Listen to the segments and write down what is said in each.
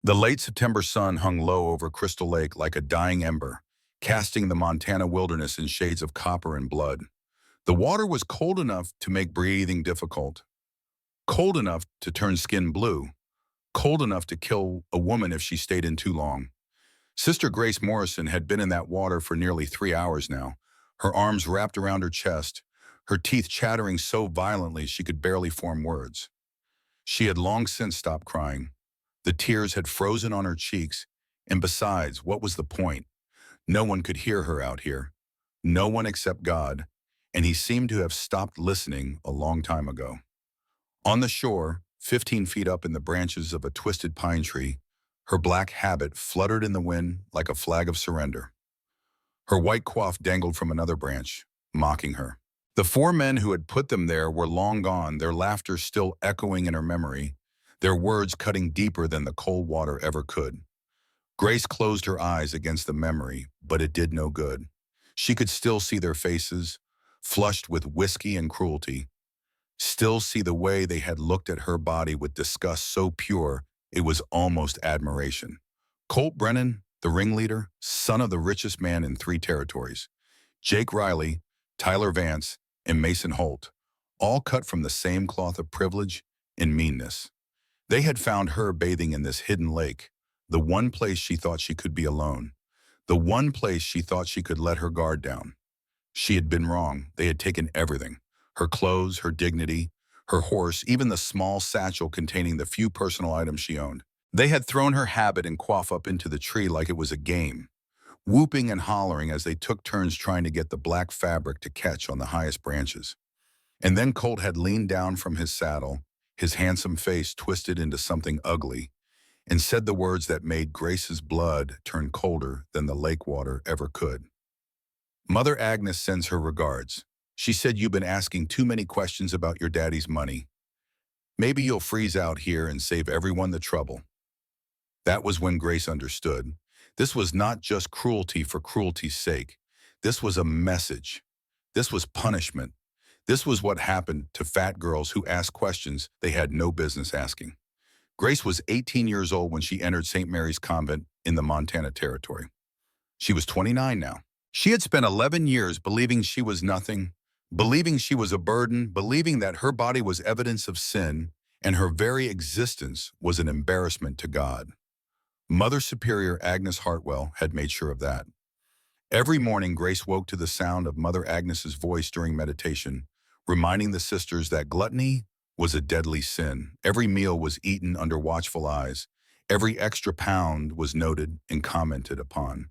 The late September sun hung low over Crystal Lake like a dying ember, casting the Montana wilderness in shades of copper and blood. The water was cold enough to make breathing difficult, cold enough to turn skin blue, cold enough to kill a woman if she stayed in too long. Sister Grace Morrison had been in that water for nearly 3 hours now, her arms wrapped around her chest, her teeth chattering so violently she could barely form words. She had long since stopped crying. The tears had frozen on her cheeks, and besides, what was the point? No one could hear her out here. No one except God, and he seemed to have stopped listening a long time ago. On the shore, 15 feet up in the branches of a twisted pine tree, her black habit fluttered in the wind like a flag of surrender. Her white coif dangled from another branch, mocking her. The four men who had put them there were long gone, their laughter still echoing in her memory, their words cutting deeper than the cold water ever could. Grace closed her eyes against the memory, but it did no good. She could still see their faces, flushed with whiskey and cruelty, still see the way they had looked at her body with disgust so pure it was almost admiration. Colt Brennan, the ringleader, son of the richest man in 3 territories. Jake Riley, Tyler Vance, and Mason Holt, all cut from the same cloth of privilege and meanness. They had found her bathing in this hidden lake, the one place she thought she could be alone, the one place she thought she could let her guard down. She had been wrong. They had taken everything, her clothes, her dignity, her horse, even the small satchel containing the few personal items she owned. They had thrown her habit and coif up into the tree like it was a game, whooping and hollering as they took turns trying to get the black fabric to catch on the highest branches. And then Colt had leaned down from his saddle, his handsome face twisted into something ugly, and said the words that made Grace's blood turn colder than the lake water ever could. Mother Agnes sends her regards. She said you've been asking too many questions about your daddy's money. Maybe you'll freeze out here and save everyone the trouble. That was when Grace understood. This was not just cruelty for cruelty's sake. This was a message. This was punishment. This was what happened to fat girls who asked questions they had no business asking. Grace was 18 years old when she entered St. Mary's Convent in the Montana Territory. She was 29 now. She had spent 11 years believing she was nothing, believing she was a burden, believing that her body was evidence of sin, and her very existence was an embarrassment to God. Mother Superior Agnes Hartwell had made sure of that. Every morning, Grace woke to the sound of Mother Agnes's voice during meditation, reminding the sisters that gluttony was a deadly sin. Every meal was eaten under watchful eyes. Every extra pound was noted and commented upon.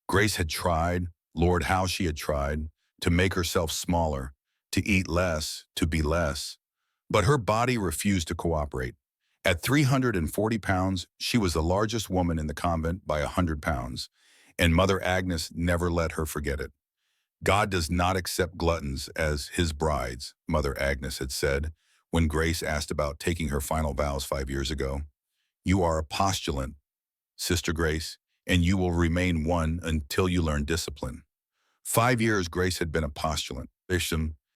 Grace had tried, Lord, how she had tried, to make herself smaller, to eat less, to be less. But her body refused to cooperate. At 340 pounds, she was the largest woman in the convent by 100 pounds, and Mother Agnes never let her forget it. God does not accept gluttons as his brides, Mother Agnes had said when Grace asked about taking her final vows 5 years ago. You are a postulant, Sister Grace, and you will remain one until you learn discipline. 5 years Grace had been a postulant.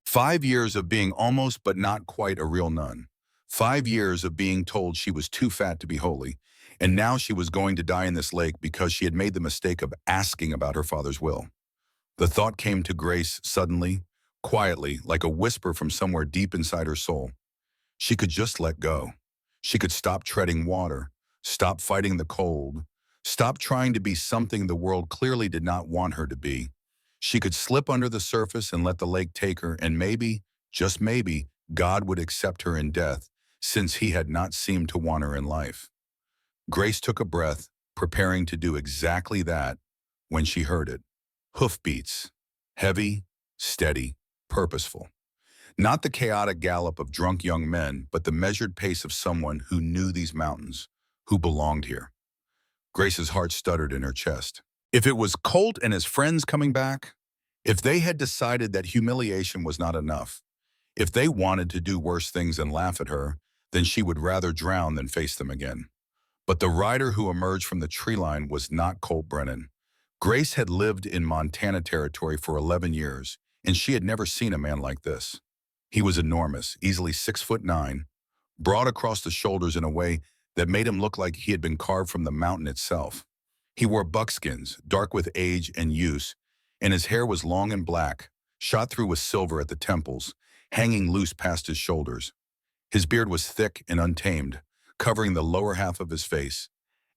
5 years of being almost but not quite a real nun. 5 years of being told she was too fat to be holy, and now she was going to die in this lake because she had made the mistake of asking about her father's will. The thought came to Grace suddenly, quietly, like a whisper from somewhere deep inside her soul. She could just let go. She could stop treading water, stop fighting the cold, stop trying to be something the world clearly did not want her to be. She could slip under the surface and let the lake take her, and maybe, just maybe, God would accept her in death, since he had not seemed to want her in life. Grace took a breath, preparing to do exactly that, when she heard it. Hoofbeats. Heavy, steady, purposeful. Not the chaotic gallop of drunk young men, but the measured pace of someone who knew these mountains, who belonged here. Grace's heart stuttered in her chest. If it was Colt and his friends coming back, if they had decided that humiliation was not enough, if they wanted to do worse things and laugh at her, then she would rather drown than face them again. But the rider who emerged from the tree line was not Colt Brennan. Grace had lived in Montana Territory for 11 years, and she had never seen a man like this. He was enormous, easily 6'9", broad across the shoulders in a way that made him look like he had been carved from the mountain itself. He wore buckskins, dark with age and use, and his hair was long and black, shot through with silver at the temples, hanging loose past his shoulders. His beard was thick and untamed, covering the lower half of his face,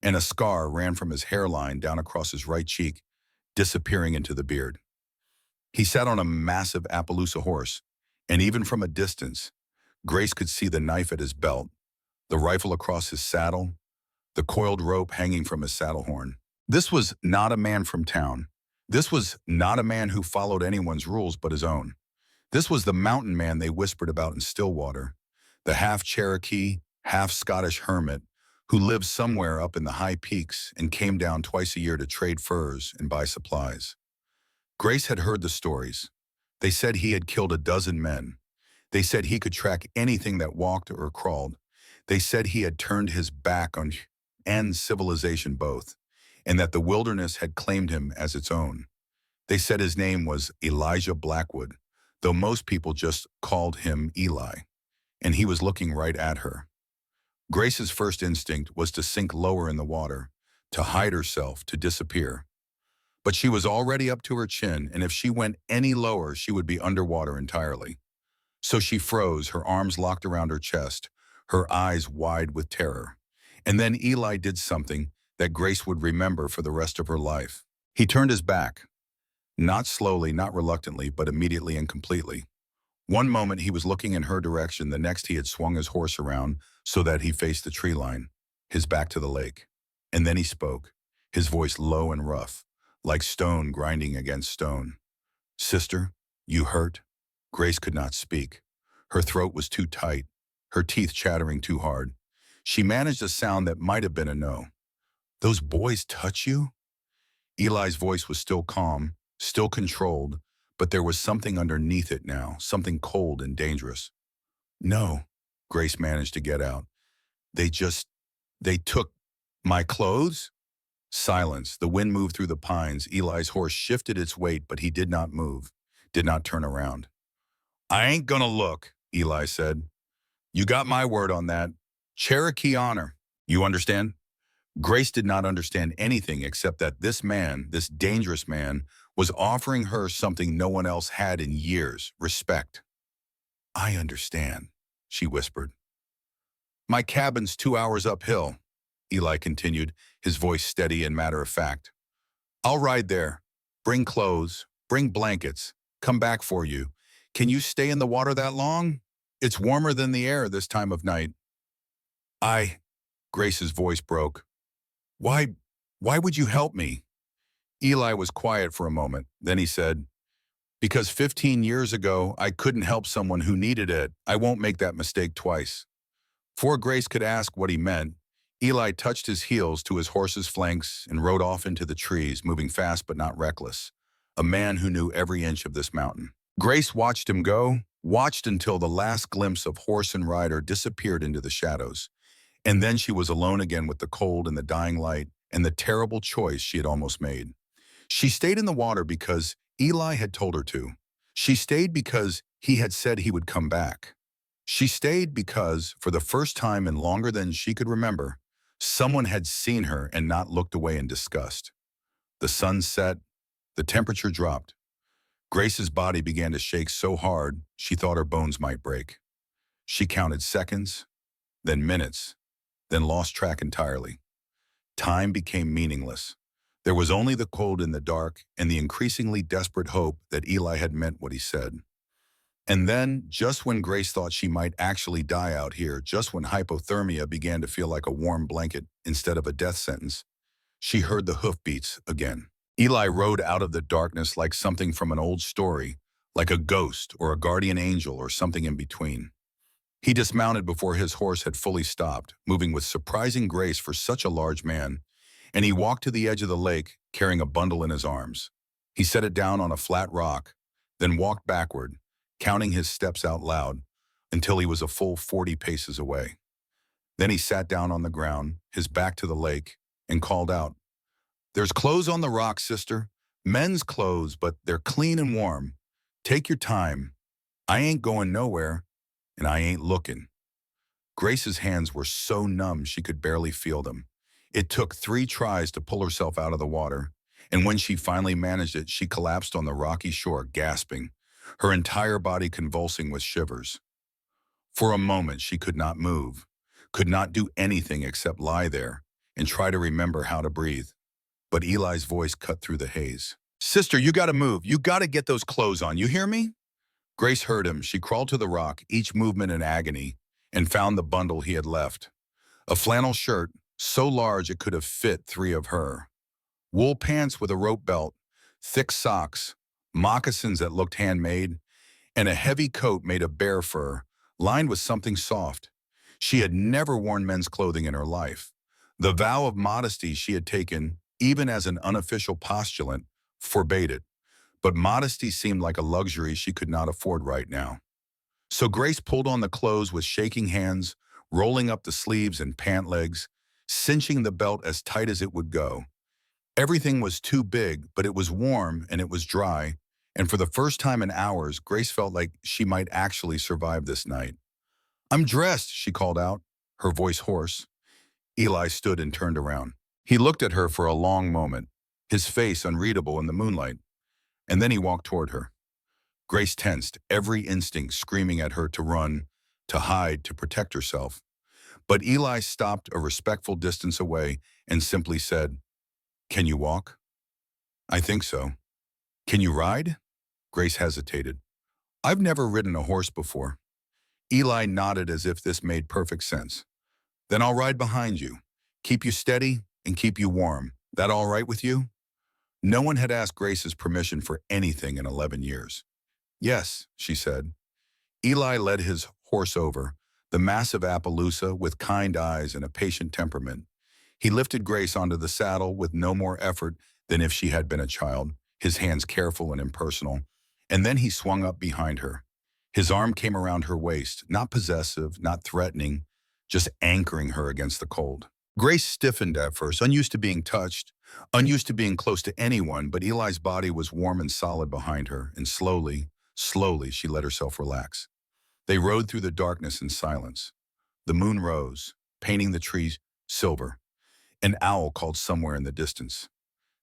and a scar ran from his hairline down across his right cheek, disappearing into the beard. He sat on a massive Appaloosa horse, and even from a distance, Grace could see the knife at his belt, the rifle across his saddle, the coiled rope hanging from his saddle horn. This was not a man from town. This was not a man who followed anyone's rules but his own. This was the mountain man they whispered about in Stillwater, the half-Cherokee, half-Scottish hermit who lived somewhere up in the high peaks and came down twice a year to trade furs and buy supplies. Grace had heard the stories. They said he had killed a dozen men. They said he could track anything that walked or crawled. They said he had turned his back on and civilization both, and that the wilderness had claimed him as its own. They said his name was Elijah Blackwood, though most people just called him Eli, and he was looking right at her. Grace's first instinct was to sink lower in the water, to hide herself, to disappear. But she was already up to her chin, and if she went any lower, she would be underwater entirely. So she froze, her arms locked around her chest, her eyes wide with terror. And then Eli did something that Grace would remember for the rest of her life. He turned his back. Not slowly, not reluctantly, but immediately and completely. One moment he was looking in her direction, the next he had swung his horse around so that he faced the tree line, his back to the lake. And then he spoke, his voice low and rough, like stone grinding against stone. "Sister, you hurt?" Grace could not speak. Her throat was too tight, her teeth chattering too hard. She managed a sound that might have been a no. "Those boys touch you?" Eli's voice was still calm, still controlled, but there was something underneath it now, something cold and dangerous. "No," Grace managed to get out. They took my clothes?" Silence. The wind moved through the pines. Eli's horse shifted its weight, but he did not move, did not turn around. "I ain't gonna look," Eli said. "You got my word on that. Cherokee honor. You understand?" Grace did not understand anything except that this man, this dangerous man, was offering her something no one else had in years, respect. "I understand," she whispered. "My cabin's 2 hours uphill," Eli continued, his voice steady and matter-of-fact. "I'll ride there. Bring clothes, bring blankets, come back for you. Can you stay in the water that long? It's warmer than the air this time of night." Grace's voice broke. Why would you help me?" Eli was quiet for a moment. Then he said, "Because 15 years ago, I couldn't help someone who needed it. I won't make that mistake twice." Before Grace could ask what he meant, Eli touched his heels to his horse's flanks and rode off into the trees, moving fast but not reckless. A man who knew every inch of this mountain. Grace watched him go, watched until the last glimpse of horse and rider disappeared into the shadows. And then she was alone again with the cold and the dying light and the terrible choice she had almost made. She stayed in the water because Eli had told her to. She stayed because he had said he would come back. She stayed because, for the first time in longer than she could remember, someone had seen her and not looked away in disgust. The sun set, the temperature dropped. Grace's body began to shake so hard she thought her bones might break. She counted seconds, then minutes, then lost track entirely. Time became meaningless. There was only the cold in the dark and the increasingly desperate hope that Eli had meant what he said. And then, just when Grace thought she might actually die out here, just when hypothermia began to feel like a warm blanket instead of a death sentence, she heard the hoofbeats again. Eli rode out of the darkness like something from an old story, like a ghost or a guardian angel or something in between. He dismounted before his horse had fully stopped, moving with surprising grace for such a large man, and he walked to the edge of the lake, carrying a bundle in his arms. He set it down on a flat rock, then walked backward, counting his steps out loud, until he was a full 40 paces away. Then he sat down on the ground, his back to the lake, and called out, "There's clothes on the rock, sister. Men's clothes, but they're clean and warm. Take your time. I ain't going nowhere, and I ain't looking." Grace's hands were so numb she could barely feel them. It took 3 tries to pull herself out of the water, and when she finally managed it, she collapsed on the rocky shore, gasping, her entire body convulsing with shivers. For a moment, she could not move, could not do anything except lie there and try to remember how to breathe. But Eli's voice cut through the haze. "Sister, you gotta move. You gotta get those clothes on. You hear me?" Grace heard him. She crawled to the rock, each movement in agony, and found the bundle he had left. A flannel shirt, so large it could have fit 3 of her. Wool pants with a rope belt, thick socks, moccasins that looked handmade, and a heavy coat made of bear fur, lined with something soft. She had never worn men's clothing in her life. The vow of modesty she had taken, even as an unofficial postulant, forbade it. But modesty seemed like a luxury she could not afford right now. So Grace pulled on the clothes with shaking hands, rolling up the sleeves and pant legs, cinching the belt as tight as it would go. Everything was too big, but it was warm and it was dry, and for the first time in hours, Grace felt like she might actually survive this night. "I'm dressed," she called out, her voice hoarse. Eli stood and turned around. He looked at her for a long moment, his face unreadable in the moonlight, and then he walked toward her. Grace tensed, every instinct screaming at her to run, to hide, to protect herself. But Eli stopped a respectful distance away and simply said, "Can you walk?" "I think so." "Can you ride?" Grace hesitated. "I've never ridden a horse before." Eli nodded as if this made perfect sense. "Then I'll ride behind you. Keep you steady and keep you warm. That all right with you?" No one had asked Grace's permission for anything in 11 years. "Yes," she said. Eli led his horse over, the massive Appaloosa with kind eyes and a patient temperament. He lifted Grace onto the saddle with no more effort than if she had been a child, his hands careful and impersonal, and then he swung up behind her. His arm came around her waist, not possessive, not threatening, just anchoring her against the cold. Grace stiffened at first, unused to being touched, unused to being close to anyone, but Eli's body was warm and solid behind her, and slowly, she let herself relax. They rode through the darkness in silence. The moon rose, painting the trees silver. An owl called somewhere in the distance.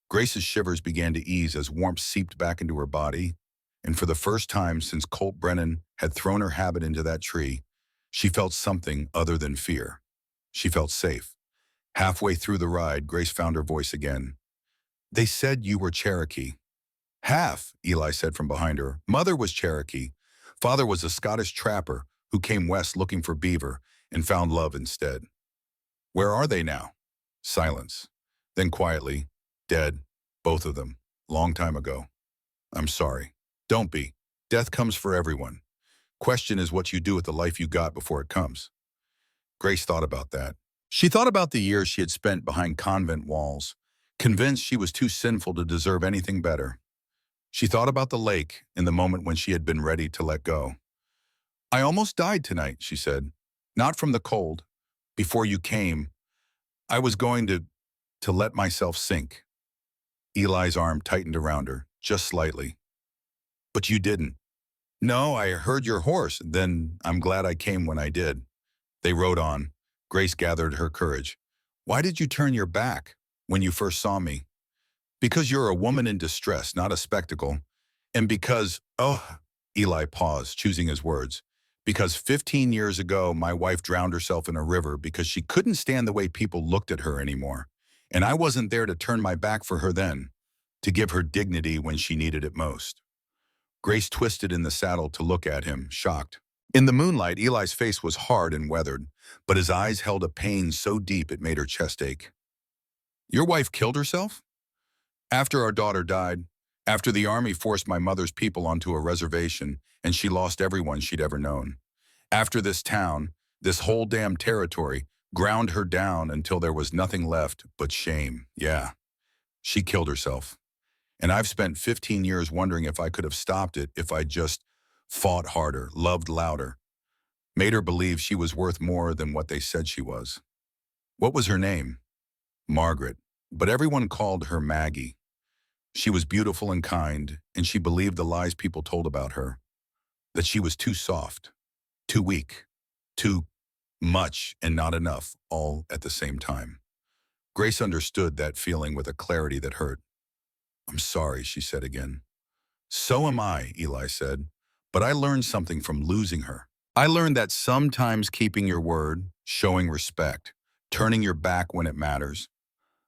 Grace's shivers began to ease as warmth seeped back into her body, and for the first time since Colt Brennan had thrown her habit into that tree, she felt something other than fear. She felt safe. Halfway through the ride, Grace found her voice again. "They said you were Cherokee." "Half," Eli said from behind her. "Mother was Cherokee. Father was a Scottish trapper who came west looking for beaver and found love instead." "Where are they now?" Silence. Then quietly, "Dead, both of them, long time ago." "I'm sorry." "Don't be. Death comes for everyone. Question is what you do with the life you got before it comes." Grace thought about that. She thought about the years she had spent behind convent walls, convinced she was too sinful to deserve anything better. She thought about the lake in the moment when she had been ready to let go. "I almost died tonight," she said. "Not from the cold. Before you came, I was going to let myself sink." Eli's arm tightened around her, just slightly. "But you didn't." "No, I heard your horse. Then I'm glad I came when I did." They rode on. Grace gathered her courage. "Why did you turn your back when you first saw me?" "Because you're a woman in distress, not a spectacle. And because, oh," Eli paused, choosing his words, "because 15 years ago, my wife drowned herself in a river because she couldn't stand the way people looked at her anymore. And I wasn't there to turn my back for her then, to give her dignity when she needed it most." Grace twisted in the saddle to look at him, shocked. In the moonlight, Eli's face was hard and weathered, but his eyes held a pain so deep it made her chest ache. "Your wife killed herself?" "After our daughter died, after the army forced my mother's people onto a reservation and she lost everyone she'd ever known. After this town, this whole damn territory, ground her down until there was nothing left but shame. Yeah, she killed herself. And I've spent 15 years wondering if I could have stopped it if I'd just fought harder, loved louder, made her believe she was worth more than what they said she was." "What was her name?" "Margaret, but everyone called her Maggie. She was beautiful and kind, and she believed the lies people told about her, that she was too soft, too weak, too Much and not enough, all at the same time. Grace understood that feeling with a clarity that hurt. "I'm sorry," she said again. "So am I," Eli said. "But I learned something from losing her. I learned that sometimes keeping your word, showing respect, turning your back when it matters,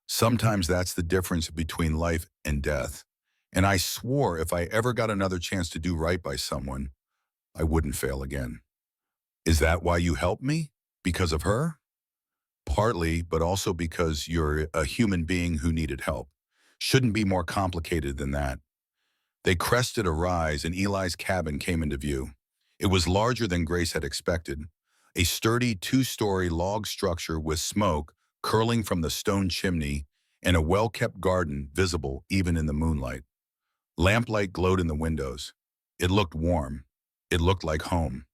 sometimes that's the difference between life and death. And I swore if I ever got another chance to do right by someone, I wouldn't fail again." "Is that why you helped me? Because of her?" "Partly, but also because you're a human being who needed help. Shouldn't be more complicated than that." They crested a rise and Eli's cabin came into view. It was larger than Grace had expected. A sturdy two-story log structure with smoke curling from the stone chimney and a well-kept garden visible even in the moonlight. Lamplight glowed in the windows. It looked warm. It looked like home.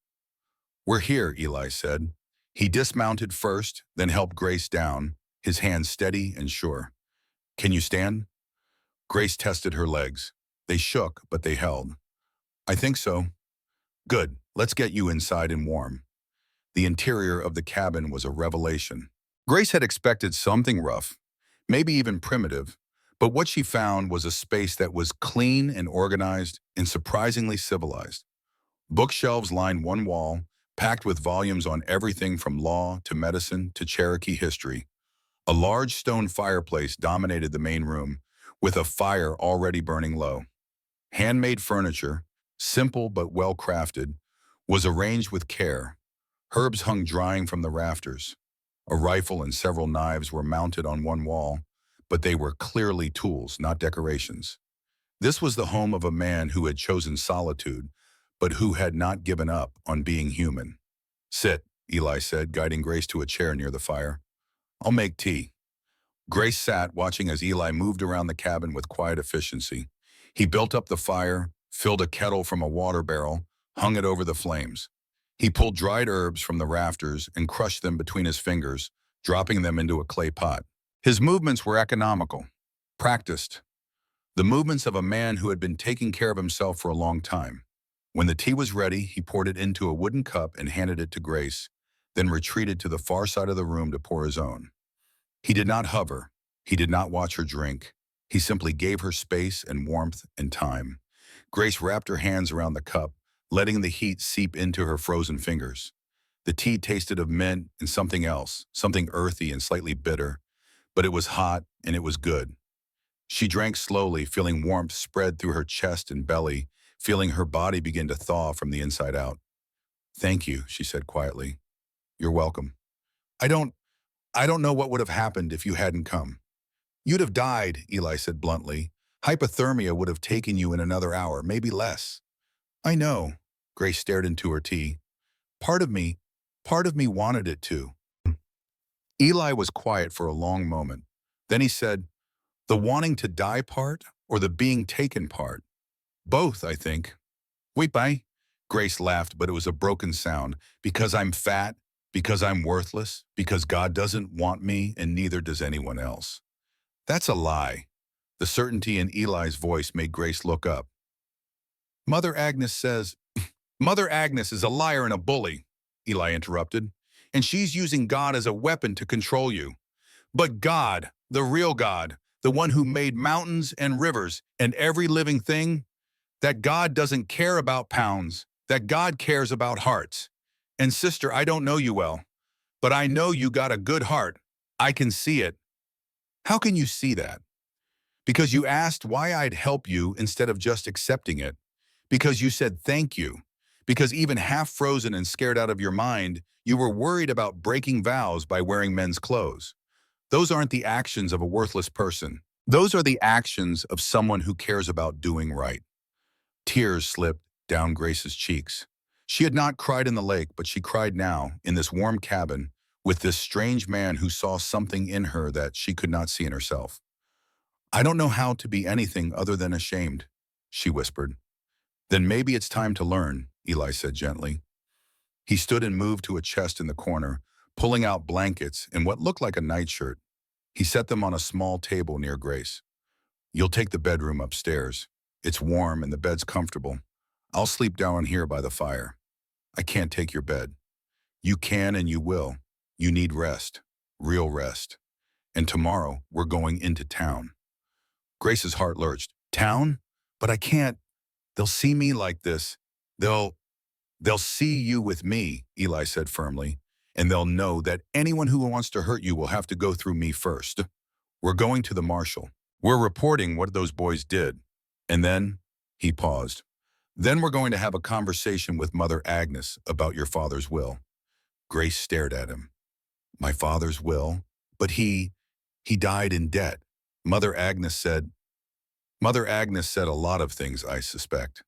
"We're here," Eli said. He dismounted first, then helped Grace down, his hands steady and sure. "Can you stand?" Grace tested her legs. They shook, but they held. "I think so." "Good. Let's get you inside and warm." The interior of the cabin was a revelation. Grace had expected something rough, maybe even primitive, but what she found was a space that was clean and organized and surprisingly civilized. Bookshelves lined one wall, packed with volumes on everything from law to medicine to Cherokee history. A large stone fireplace dominated the main room, with a fire already burning low. Handmade furniture, simple but well-crafted, was arranged with care. Herbs hung drying from the rafters. A rifle and several knives were mounted on one wall, but they were clearly tools, not decorations. This was the home of a man who had chosen solitude, but who had not given up on being human. "Sit," Eli said, guiding Grace to a chair near the fire. "I'll make tea." Grace sat, watching as Eli moved around the cabin with quiet efficiency. He built up the fire, filled a kettle from a water barrel, hung it over the flames. He pulled dried herbs from the rafters and crushed them between his fingers, dropping them into a clay pot. His movements were economical, practiced, the movements of a man who had been taking care of himself for a long time. When the tea was ready, he poured it into a wooden cup and handed it to Grace, then retreated to the far side of the room to pour his own. He did not hover. He did not watch her drink. He simply gave her space and warmth and time. Grace wrapped her hands around the cup, letting the heat seep into her frozen fingers. The tea tasted of mint and something else, something earthy and slightly bitter, but it was hot and it was good. She drank slowly, feeling warmth spread through her chest and belly, feeling her body begin to thaw from the inside out. "Thank you," she said quietly. "You're welcome. I don't know what would have happened if you hadn't come." "You'd have died," Eli said bluntly. "Hypothermia would have taken you in another hour, maybe less." "I know." Grace stared into her tea. Part of me wanted it to." Eli was quiet for a long moment. Then he said, "The wanting to die part or the being taken part?" "Both, I think." "Wait, bye." Grace laughed, but it was a broken sound. "Because I'm fat, because I'm worthless, because God doesn't want me and neither does anyone else." "That's a lie." The certainty in Eli's voice made Grace look up. Mother Agnes says, "Mother Agnes is a liar and a bully," Eli interrupted, "and she's using God as a weapon to control you. But God, the real God, the one who made mountains and rivers and every living thing, that God doesn't care about pounds, that God cares about hearts. And sister, I don't know you well, but I know you got a good heart. I can see it." "How can you see that?" "Because you asked why I'd help you instead of just accepting it. Because you said thank you. Because even half frozen and scared out of your mind, you were worried about breaking vows by wearing men's clothes. Those aren't the actions of a worthless person. Those are the actions of someone who cares about doing right." Tears slipped down Grace's cheeks. She had not cried in the lake, but she cried now, in this warm cabin, with this strange man who saw something in her that she could not see in herself. "I don't know how to be anything other than ashamed," she whispered. "Then maybe it's time to learn," Eli said gently. He stood and moved to a chest in the corner, pulling out blankets and what looked like a nightshirt. He set them on a small table near Grace. "You'll take the bedroom upstairs. It's warm and the bed's comfortable. I'll sleep down here by the fire. I can't take your bed." You can and you will. You need rest. Real rest. And tomorrow, we're going into town. Grace's heart lurched. Town? But I can't. They'll see me like this. They'll, they'll see you with me, Eli said firmly. And they'll know that anyone who wants to hurt you will have to go through me first. We're going to the marshal. We're reporting what those boys did. And then, he paused. Then we're going to have a conversation with Mother Agnes about your father's will. Grace stared at him. My father's will? But he died in debt. Mother Agnes said, Mother Agnes said a lot of things, I suspect.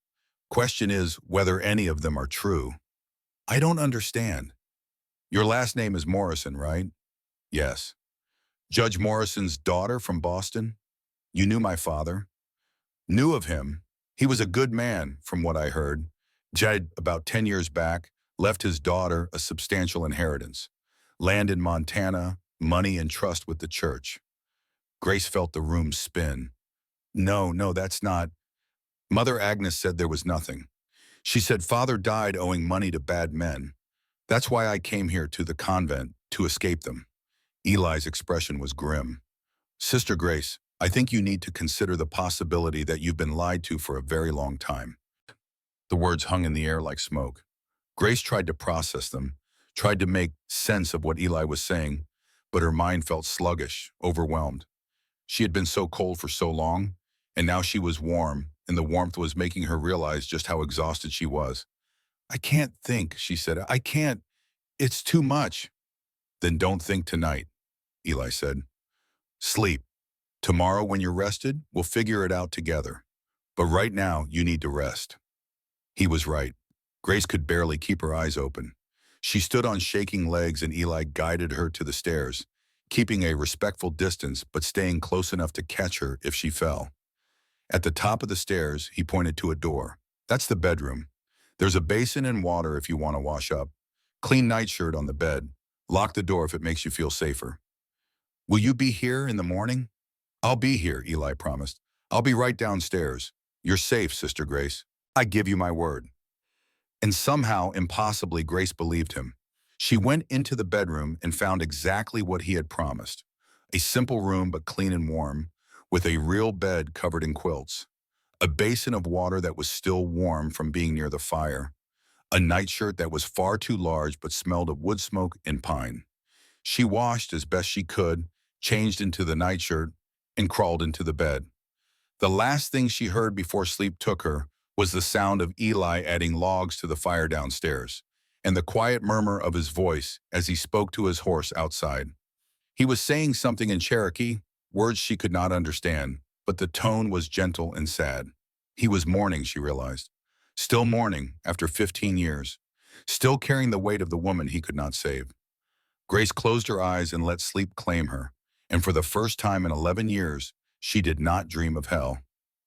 Question is whether any of them are true. I don't understand. Your last name is Morrison, right? Yes. Judge Morrison's daughter from Boston? You knew my father? Knew of him. He was a good man, from what I heard. Died about 10 years back, left his daughter a substantial inheritance. Land in Montana, money and trust with the church. Grace felt the room spin. No, that's not. Mother Agnes said there was nothing. She said father died owing money to bad men. That's why I came here to the convent, to escape them. Eli's expression was grim. Sister Grace, I think you need to consider the possibility that you've been lied to for a very long time. The words hung in the air like smoke. Grace tried to process them, tried to make sense of what Eli was saying, but her mind felt sluggish, overwhelmed. She had been so cold for so long, and now she was warm, and the warmth was making her realize just how exhausted she was. I can't think, she said. I can't. It's too much. Then don't think tonight, Eli said. Sleep. Tomorrow when you're rested, we'll figure it out together. But right now, you need to rest. He was right. Grace could barely keep her eyes open. She stood on shaking legs and Eli guided her to the stairs, keeping a respectful distance but staying close enough to catch her if she fell. At the top of the stairs, he pointed to a door. That's the bedroom. There's a basin and water if you want to wash up. Clean nightshirt on the bed. Lock the door if it makes you feel safer. Will you be here in the morning? I'll be here, Eli promised. I'll be right downstairs. You're safe, Sister Grace. I give you my word. And somehow, impossibly, Grace believed him. She went into the bedroom and found exactly what he had promised. A simple room but clean and warm, with a real bed covered in quilts. A basin of water that was still warm from being near the fire. A nightshirt that was far too large but smelled of wood smoke and pine. She washed as best she could, changed into the nightshirt, and crawled into the bed. The last thing she heard before sleep took her was the sound of Eli adding logs to the fire downstairs, and the quiet murmur of his voice as he spoke to his horse outside. He was saying something in Cherokee, words she could not understand, but the tone was gentle and sad. He was mourning, she realized. Still mourning after 15 years. Still carrying the weight of the woman he could not save. Grace closed her eyes and let sleep claim her, and for the first time in 11 years, she did not dream of hell.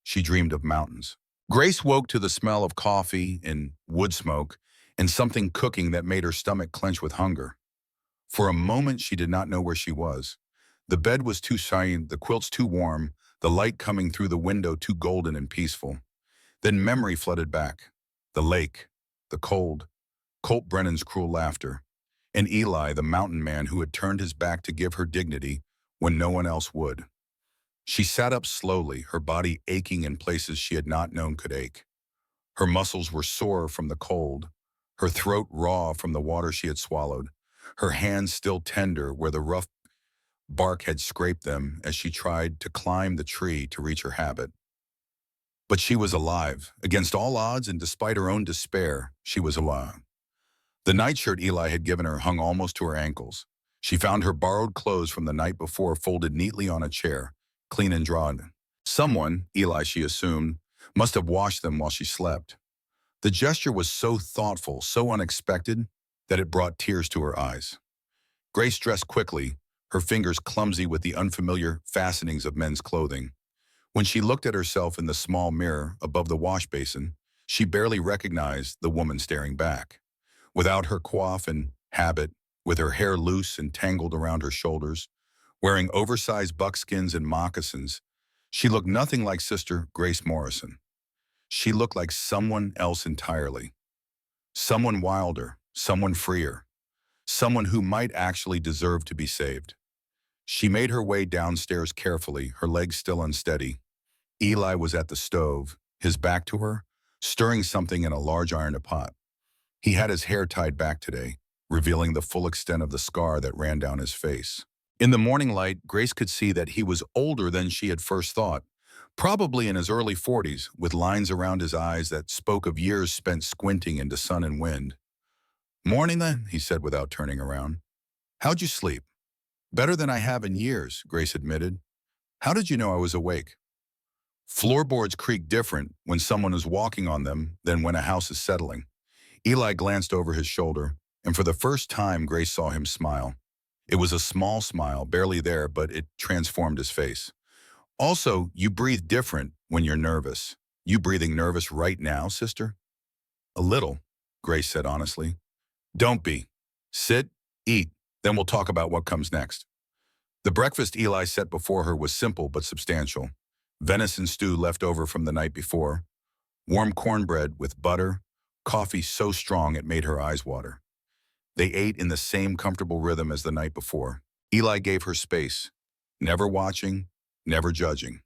She dreamed of mountains. Grace woke to the smell of coffee and wood smoke and something cooking that made her stomach clench with hunger. For a moment, she did not know where she was. The bed was too shiny, the quilts too warm, the light coming through the window too golden and peaceful. Then memory flooded back. The lake, the cold, Colt Brennan's cruel laughter, and Eli, the mountain man who had turned his back to give her dignity when no one else would. She sat up slowly, her body aching in places she had not known could ache. Her muscles were sore from the cold, her throat raw from the water she had swallowed, her hands still tender where the rough bark had scraped them as she tried to climb the tree to reach her habit. But she was alive. Against all odds and despite her own despair, she was alive. The nightshirt Eli had given her hung almost to her ankles. She found her borrowed clothes from the night before folded neatly on a chair, clean and drawn. Someone, Eli she assumed, must have washed them while she slept. The gesture was so thoughtful, so unexpected, that it brought tears to her eyes. Grace dressed quickly, her fingers clumsy with the unfamiliar fastenings of men's clothing. When she looked at herself in the small mirror above the wash basin, she barely recognized the woman staring back. Without her coif and habit, with her hair loose and tangled around her shoulders, wearing oversized buckskins and moccasins, she looked nothing like Sister Grace Morrison. She looked like someone else entirely. Someone wilder, someone freer. someone who might actually deserve to be saved. She made her way downstairs carefully, her legs still unsteady. Eli was at the stove, his back to her, stirring something in a large iron pot. He had his hair tied back today, revealing the full extent of the scar that ran down his face. In the morning light, Grace could see that he was older than she had first thought, probably in his early 40s, with lines around his eyes that spoke of years spent squinting into sun and wind. "Morning then," he said without turning around. "How'd you sleep?" "Better than I have in years," Grace admitted. "How did you know I was awake?" Floorboards creak different when someone is walking on them than when a house is settling. Eli glanced over his shoulder, and for the first time Grace saw him smile. It was a small smile, barely there, but it transformed his face. "Also, you breathe different when you're nervous. You breathing nervous right now, sister?" "A little," Grace said honestly. "Don't be. Sit, eat, then we'll talk about what comes next." The breakfast Eli set before her was simple but substantial. Venison stew left over from the night before, warm cornbread with butter, coffee so strong it made her eyes water. They ate in the same comfortable rhythm as the night before. Eli gave her space, never watching, never judging.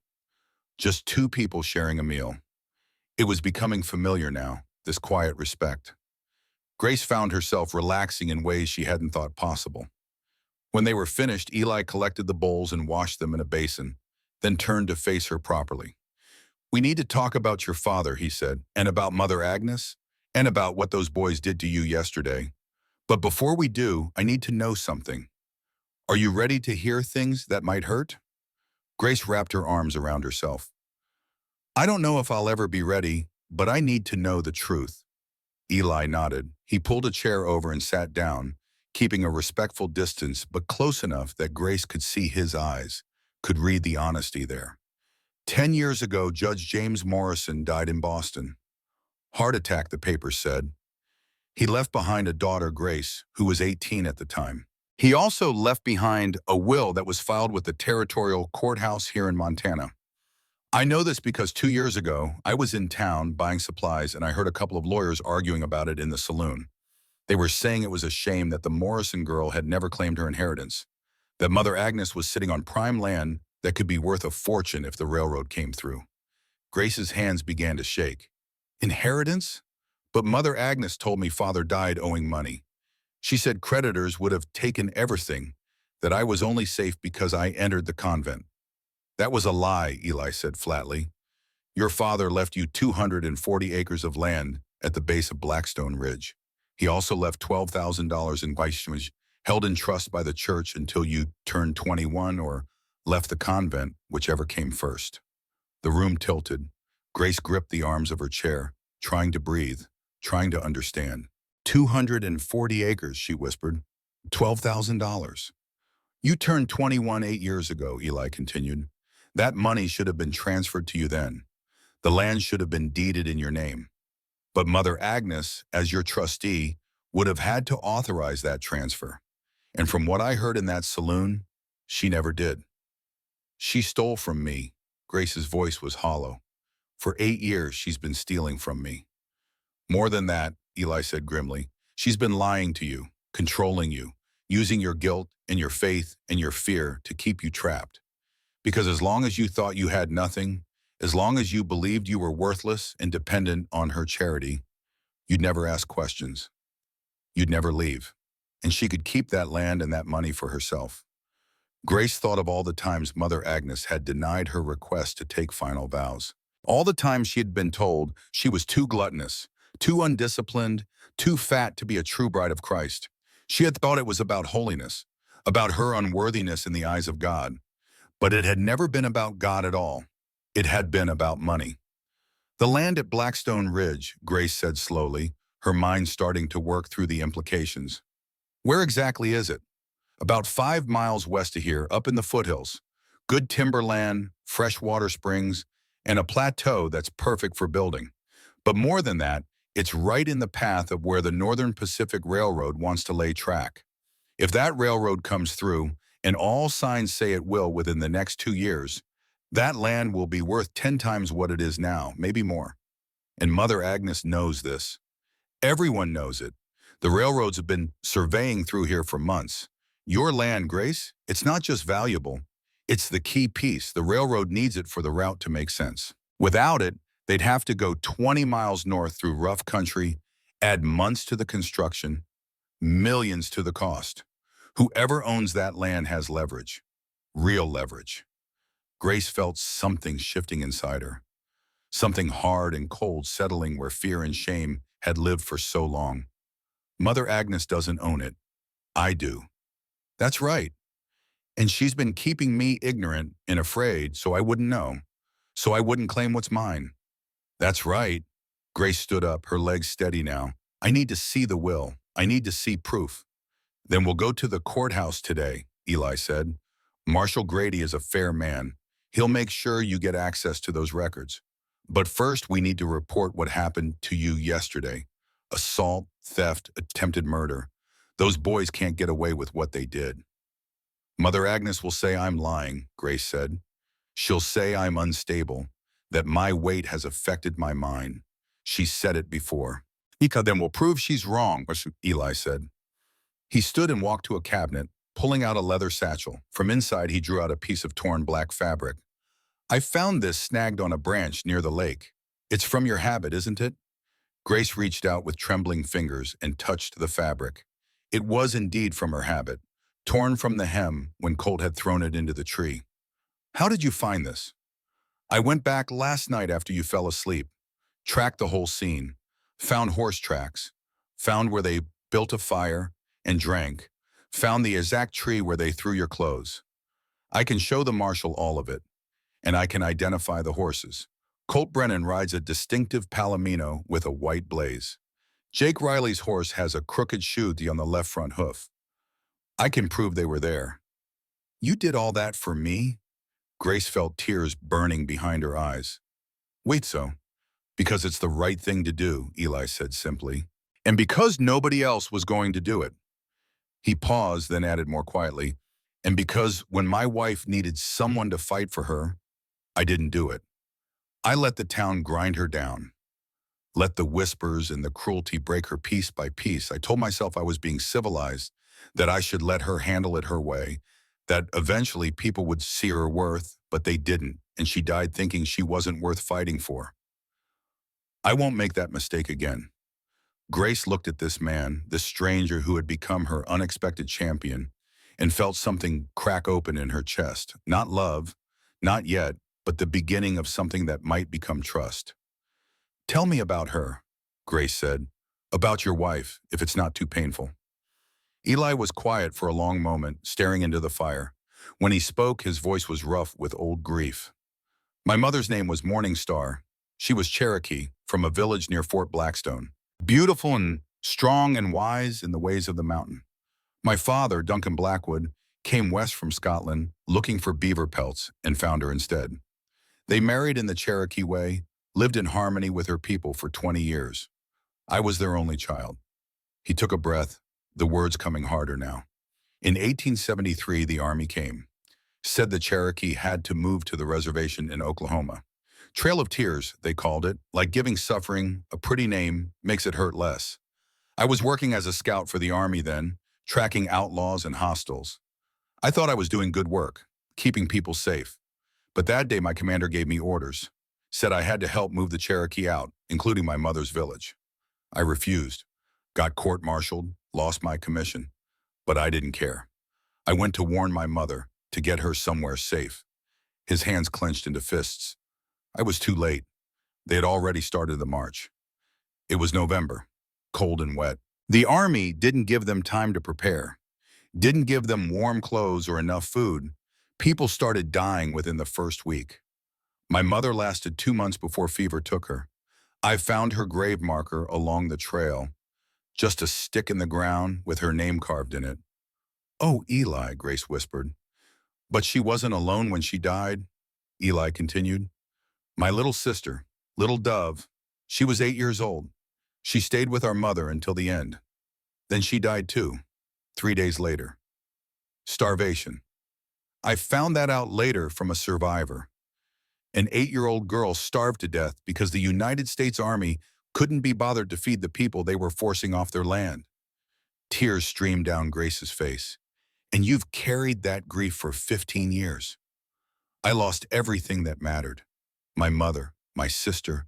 Just two people sharing a meal. It was becoming familiar now, this quiet respect. Grace found herself relaxing in ways she hadn't thought possible. When they were finished, Eli collected the bowls and washed them in a basin, then turned to face her properly. "We need to talk about your father," he said, "and about Mother Agnes, and about what those boys did to you yesterday. But before we do, I need to know something. Are you ready to hear things that might hurt?" Grace wrapped her arms around herself. "I don't know if I'll ever be ready, but I need to know the truth." Eli nodded. He pulled a chair over and sat down, keeping a respectful distance but close enough that Grace could see his eyes, could read the honesty there. 10 years ago, Judge James Morrison died in Boston. Heart attack, the papers said. He left behind a daughter, Grace, who was 18 at the time. He also left behind a will that was filed with the territorial courthouse here in Montana. I know this because 2 years ago, I was in town buying supplies and I heard a couple of lawyers arguing about it in the saloon. They were saying it was a shame that the Morrison girl had never claimed her inheritance, that Mother Agnes was sitting on prime land that could be worth a fortune if the railroad came through. Grace's hands began to shake. Inheritance? But Mother Agnes told me Father died owing money. She said creditors would have taken everything, that I was only safe because I entered the convent. That was a lie, Eli said flatly. Your father left you 240 acres of land at the base of Blackstone Ridge. He also left $12,000 in Weissmuth, held in trust by the church until you turned 21 or left the convent, whichever came first. The room tilted. Grace gripped the arms of her chair, trying to breathe, trying to understand. 240 acres, she whispered. $12,000. You turned 21 8 years ago, Eli continued. That money should have been transferred to you then. The land should have been deeded in your name. But Mother Agnes, as your trustee, would have had to authorize that transfer. And from what I heard in that saloon, she never did. She stole from me. Grace's voice was hollow. For 8 years, she's been stealing from me. More than that, Eli said grimly, she's been lying to you, controlling you, using your guilt and your faith and your fear to keep you trapped. Because as long as you thought you had nothing, as long as you believed you were worthless and dependent on her charity, you'd never ask questions. You'd never leave. And she could keep that land and that money for herself. Grace thought of all the times Mother Agnes had denied her request to take final vows. All the times she had been told she was too gluttonous, too undisciplined, too fat to be a true bride of Christ. She had thought it was about holiness, about her unworthiness in the eyes of God. But it had never been about God at all. It had been about money. The land at Blackstone Ridge, Grace said slowly, her mind starting to work through the implications. Where exactly is it? About 5 miles west of here, up in the foothills. Good timberland, freshwater springs, and a plateau that's perfect for building. But more than that, it's right in the path of where the Northern Pacific Railroad wants to lay track. If that railroad comes through, and all signs say it will within the next 2 years, that land will be worth 10 times what it is now, maybe more. And Mother Agnes knows this. Everyone knows it. The railroads have been surveying through here for months. Your land, Grace, it's not just valuable. It's the key piece. The railroad needs it for the route to make sense. Without it, they'd have to go 20 miles north through rough country, add months to the construction, millions to the cost. Whoever owns that land has leverage. Real leverage. Grace felt something shifting inside her. Something hard and cold settling where fear and shame had lived for so long. Mother Agnes doesn't own it. I do. That's right. And she's been keeping me ignorant and afraid so I wouldn't know, so I wouldn't claim what's mine. That's right. Grace stood up, her legs steady now. I need to see the will. I need to see proof. Then we'll go to the courthouse today, Eli said. Marshal Grady is a fair man. He'll make sure you get access to those records. But first, we need to report what happened to you yesterday. Assault, theft, attempted murder. Those boys can't get away with what they did. Mother Agnes will say I'm lying, Grace said. She'll say I'm unstable, that my weight has affected my mind. She said it before. Ika then will prove she's wrong, Eli said. He stood and walked to a cabinet, pulling out a leather satchel. From inside, he drew out a piece of torn black fabric. I found this snagged on a branch near the lake. It's from your habit, isn't it? Grace reached out with trembling fingers and touched the fabric. It was indeed from her habit, torn from the hem when Colt had thrown it into the tree. How did you find this? I went back last night after you fell asleep, tracked the whole scene, found horse tracks, found where they built a fire and drank, found the exact tree where they threw your clothes. I can show the marshal all of it, and I can identify the horses. Colt Brennan rides a distinctive Palomino with a white blaze. Jake Riley's horse has a crooked chute on the left front hoof. I can prove they were there. You did all that for me? Grace felt tears burning behind her eyes. Wait so. Because it's the right thing to do, Eli said simply. And because nobody else was going to do it. He paused, then added more quietly, and because when my wife needed someone to fight for her, I didn't do it. I let the town grind her down. Let the whispers and the cruelty break her piece by piece. I told myself I was being civilized, that I should let her handle it her way, that eventually people would see her worth, but they didn't, and she died thinking she wasn't worth fighting for. I won't make that mistake again. Grace looked at this man, this stranger who had become her unexpected champion, and felt something crack open in her chest. Not love, not yet, but the beginning of something that might become trust. Tell me about her, Grace said. About your wife, if it's not too painful. Eli was quiet for a long moment, staring into the fire. When he spoke, his voice was rough with old grief. My mother's name was Morning Star. She was Cherokee, from a village near Fort Blackstone. Beautiful and strong and wise in the ways of the mountain. My father, Duncan Blackwood, came west from Scotland looking for beaver pelts and found her instead. They married in the Cherokee way, lived in harmony with her people for 20 years. I was their only child. He took a breath, the words coming harder now. In 1873, the Army came. Said the Cherokee had to move to the reservation in Oklahoma. Trail of Tears, they called it, like giving suffering a pretty name makes it hurt less. I was working as a scout for the Army then, tracking outlaws and hostiles. I thought I was doing good work, keeping people safe. But that day my commander gave me orders, said I had to help move the Cherokee out, including my mother's village. I refused, got court-martialed, lost my commission, but I didn't care. I went to warn my mother, to get her somewhere safe. His hands clenched into fists. I was too late. They had already started the march. It was November, cold and wet. The Army didn't give them time to prepare, didn't give them warm clothes or enough food. People started dying within the first week. My mother lasted 2 months before fever took her. I found her grave marker along the trail, just a stick in the ground with her name carved in it. Oh, Eli, Grace whispered. But she wasn't alone when she died, Eli continued. My little sister, little Dove, she was 8 years old. She stayed with our mother until the end. Then she died too, 3 days later. Starvation. I found that out later from a survivor. An 8-year-old girl starved to death because the United States Army couldn't be bothered to feed the people they were forcing off their land. Tears streamed down Grace's face. And you've carried that grief for 15 years. I lost everything that mattered. My mother, my sister,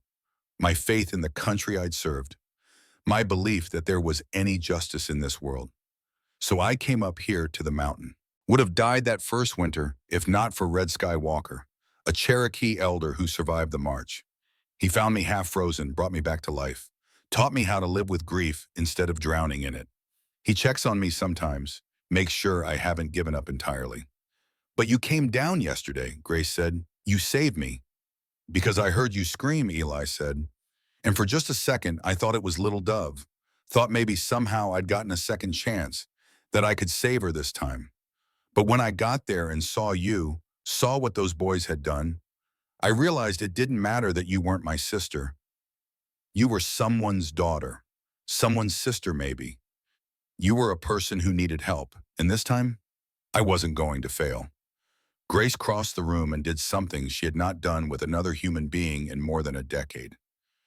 my faith in the country I'd served, my belief that there was any justice in this world. So I came up here to the mountain. Would have died that first winter if not for Red Sky Walker, a Cherokee elder who survived the march. He found me half frozen, brought me back to life, taught me how to live with grief instead of drowning in it. He checks on me sometimes, makes sure I haven't given up entirely. But you came down yesterday, Grace said. You saved me. Because I heard you scream, Eli said. And for just a second, I thought it was Little Dove. Thought maybe somehow I'd gotten a second chance, that I could save her this time. But when I got there and saw you, saw what those boys had done, I realized it didn't matter that you weren't my sister. You were someone's daughter, someone's sister maybe. You were a person who needed help, and this time, I wasn't going to fail. Grace crossed the room and did something she had not done with another human being in more than a decade.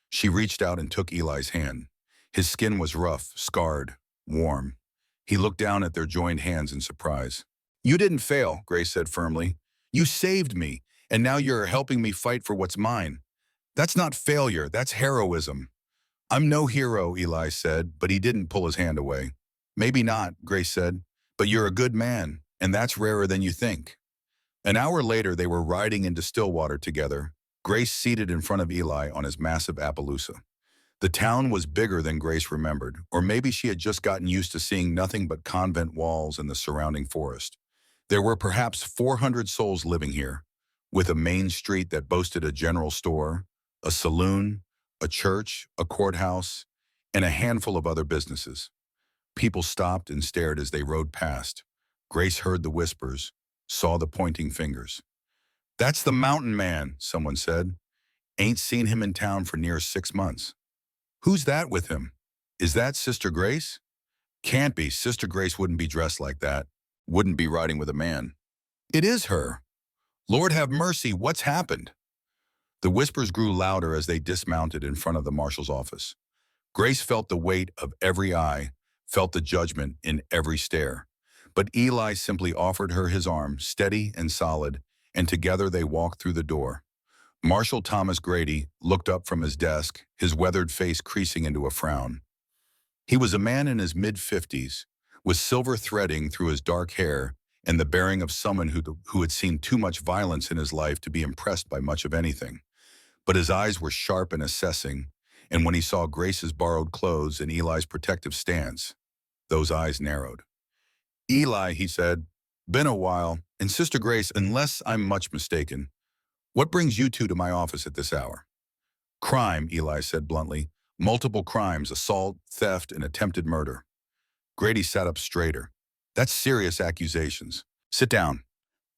She reached out and took Eli's hand. His skin was rough, scarred, warm. He looked down at their joined hands in surprise. You didn't fail, Grace said firmly. You saved me, and now you're helping me fight for what's mine. That's not failure, that's heroism. I'm no hero, Eli said, but he didn't pull his hand away. Maybe not, Grace said, but you're a good man, and that's rarer than you think. An hour later, they were riding into Stillwater together, Grace seated in front of Eli on his massive Appaloosa. The town was bigger than Grace remembered, or maybe she had just gotten used to seeing nothing but convent walls and the surrounding forest. There were perhaps 400 souls living here, with a main street that boasted a general store, a saloon, a church, a courthouse, and a handful of other businesses. People stopped and stared as they rode past. Grace heard the whispers, saw the pointing fingers. That's the mountain man, someone said. Ain't seen him in town for near 6 months. Who's that with him? Is that Sister Grace? Can't be. Sister Grace wouldn't be dressed like that. Wouldn't be riding with a man. It is her. Lord have mercy, what's happened? The whispers grew louder as they dismounted in front of the marshal's office. Grace felt the weight of every eye, felt the judgment in every stare. But Eli simply offered her his arm, steady and solid, and together they walked through the door. Marshal Thomas Grady looked up from his desk, his weathered face creasing into a frown. He was a man in his mid-50s, with silver threading through his dark hair and the bearing of someone who had seen too much violence in his life to be impressed by much of anything. But his eyes were sharp and assessing, and when he saw Grace's borrowed clothes and Eli's protective stance, those eyes narrowed. Eli, he said, been a while, and Sister Grace, unless I'm much mistaken, what brings you two to my office at this hour? Crime, Eli said bluntly. Multiple crimes, assault, theft, and attempted murder. Grady sat up straighter. That's serious accusations. Sit down,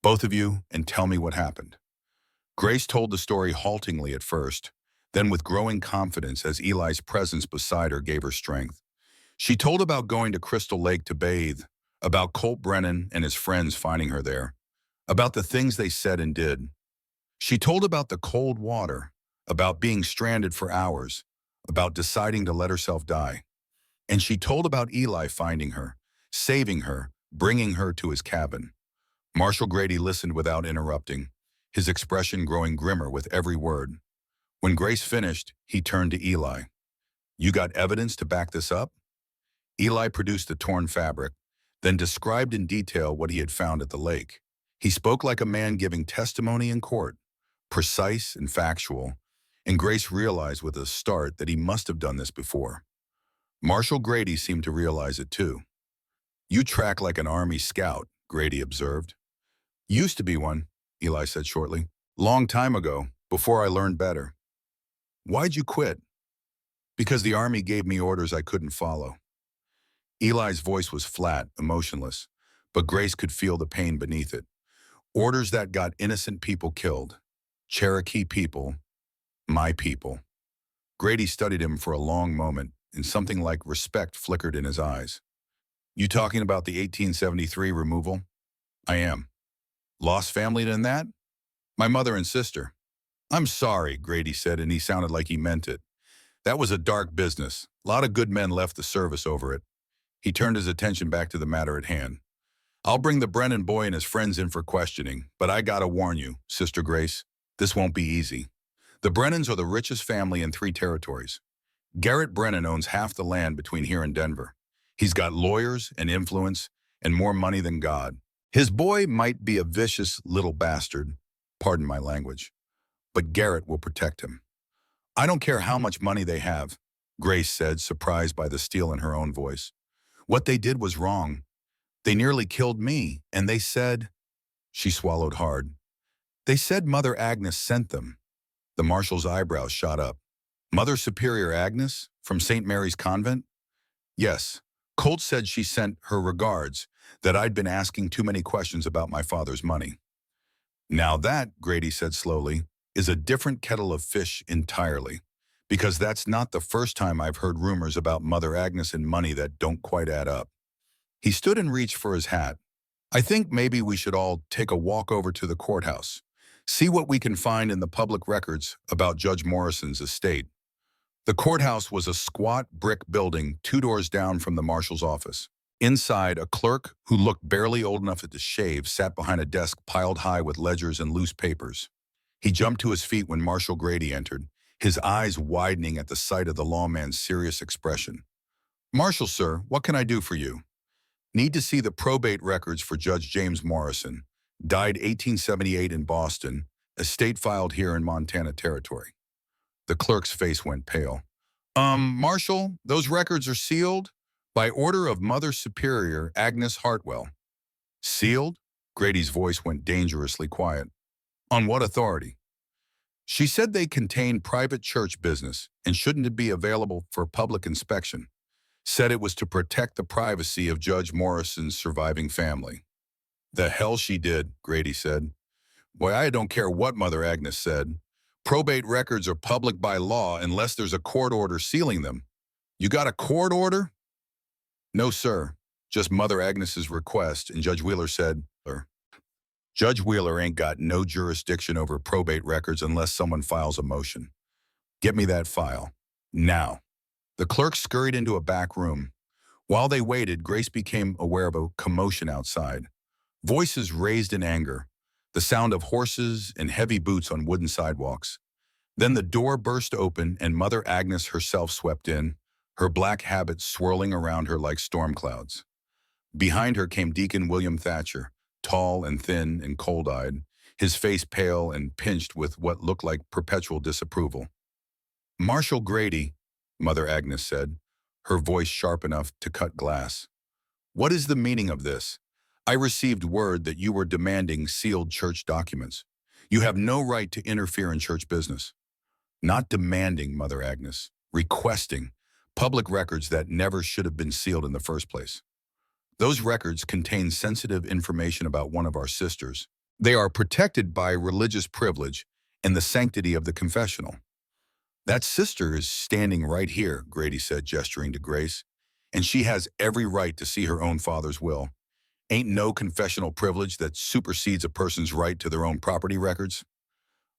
both of you, and tell me what happened. Grace told the story haltingly at first, then with growing confidence as Eli's presence beside her gave her strength. She told about going to Crystal Lake to bathe, about Colt Brennan and his friends finding her there, about the things they said and did. She told about the cold water, about being stranded for hours, about deciding to let herself die. And she told about Eli finding her, saving her, bringing her to his cabin. Marshal Grady listened without interrupting, his expression growing grimmer with every word. When Grace finished, he turned to Eli. You got evidence to back this up? Eli produced the torn fabric, then described in detail what he had found at the lake. He spoke like a man giving testimony in court, precise and factual, and Grace realized with a start that he must have done this before. Marshal Grady seemed to realize it too. You track like an army scout, Grady observed. Used to be one, Eli said shortly. Long time ago, before I learned better. Why'd you quit? Because the army gave me orders I couldn't follow. Eli's voice was flat, emotionless, but Grace could feel the pain beneath it. Orders that got innocent people killed. Cherokee people. My people. Grady studied him for a long moment, and something like respect flickered in his eyes. You talking about the 1873 removal? I am. Lost family in that? My mother and sister. I'm sorry, Grady said, and he sounded like he meant it. That was a dark business. A lot of good men left the service over it. He turned his attention back to the matter at hand. I'll bring the Brennan boy and his friends in for questioning, but I gotta warn you, Sister Grace, this won't be easy. The Brennans are the richest family in 3 territories. Garrett Brennan owns half the land between here and Denver. He's got lawyers and influence and more money than God. His boy might be a vicious little bastard, pardon my language, but Garrett will protect him. I don't care how much money they have, Grace said, surprised by the steel in her own voice. What they did was wrong. They nearly killed me, and they said, she swallowed hard, they said Mother Agnes sent them. The marshal's eyebrows shot up. Mother Superior Agnes, from St. Mary's Convent? Yes. Colt said she sent her regards, that I'd been asking too many questions about my father's money. Now that, Grady said slowly, is a different kettle of fish entirely, because that's not the first time I've heard rumors about Mother Agnes and money that don't quite add up. He stood and reached for his hat. I think maybe we should all take a walk over to the courthouse, see what we can find in the public records about Judge Morrison's estate. The courthouse was a squat brick building 2 doors down from the marshal's office. Inside, a clerk who looked barely old enough to shave sat behind a desk piled high with ledgers and loose papers. He jumped to his feet when Marshal Grady entered, his eyes widening at the sight of the lawman's serious expression. Marshal, sir, what can I do for you? Need to see the probate records for Judge James Morrison. Died 1878 in Boston, estate filed here in Montana Territory. The clerk's face went pale. Marshal, those records are sealed by order of Mother Superior Agnes Hartwell. Sealed? Grady's voice went dangerously quiet. On what authority? She said they contained private church business and shouldn't be available for public inspection. Said it was to protect the privacy of Judge Morrison's surviving family. The hell she did, Grady said. Boy, I don't care what Mother Agnes said. Probate records are public by law unless there's a court order sealing them. You got a court order? No, sir. Just Mother Agnes's request, and Judge Wheeler said, Judge Wheeler ain't got no jurisdiction over probate records unless someone files a motion. Get me that file. Now. The clerk scurried into a back room. While they waited, Grace became aware of a commotion outside. Voices raised in anger, the sound of horses and heavy boots on wooden sidewalks. Then the door burst open and Mother Agnes herself swept in, her black habit swirling around her like storm clouds. Behind her came Deacon William Thatcher, tall and thin and cold-eyed, his face pale and pinched with what looked like perpetual disapproval. Marshal Grady, Mother Agnes said, her voice sharp enough to cut glass. What is the meaning of this? I received word that you were demanding sealed church documents. You have no right to interfere in church business. Not demanding, Mother Agnes, requesting public records that never should have been sealed in the first place. Those records contain sensitive information about one of our sisters. They are protected by religious privilege and the sanctity of the confessional. That sister is standing right here, Grady said, gesturing to Grace, and she has every right to see her own father's will. Ain't no confessional privilege that supersedes a person's right to their own property records.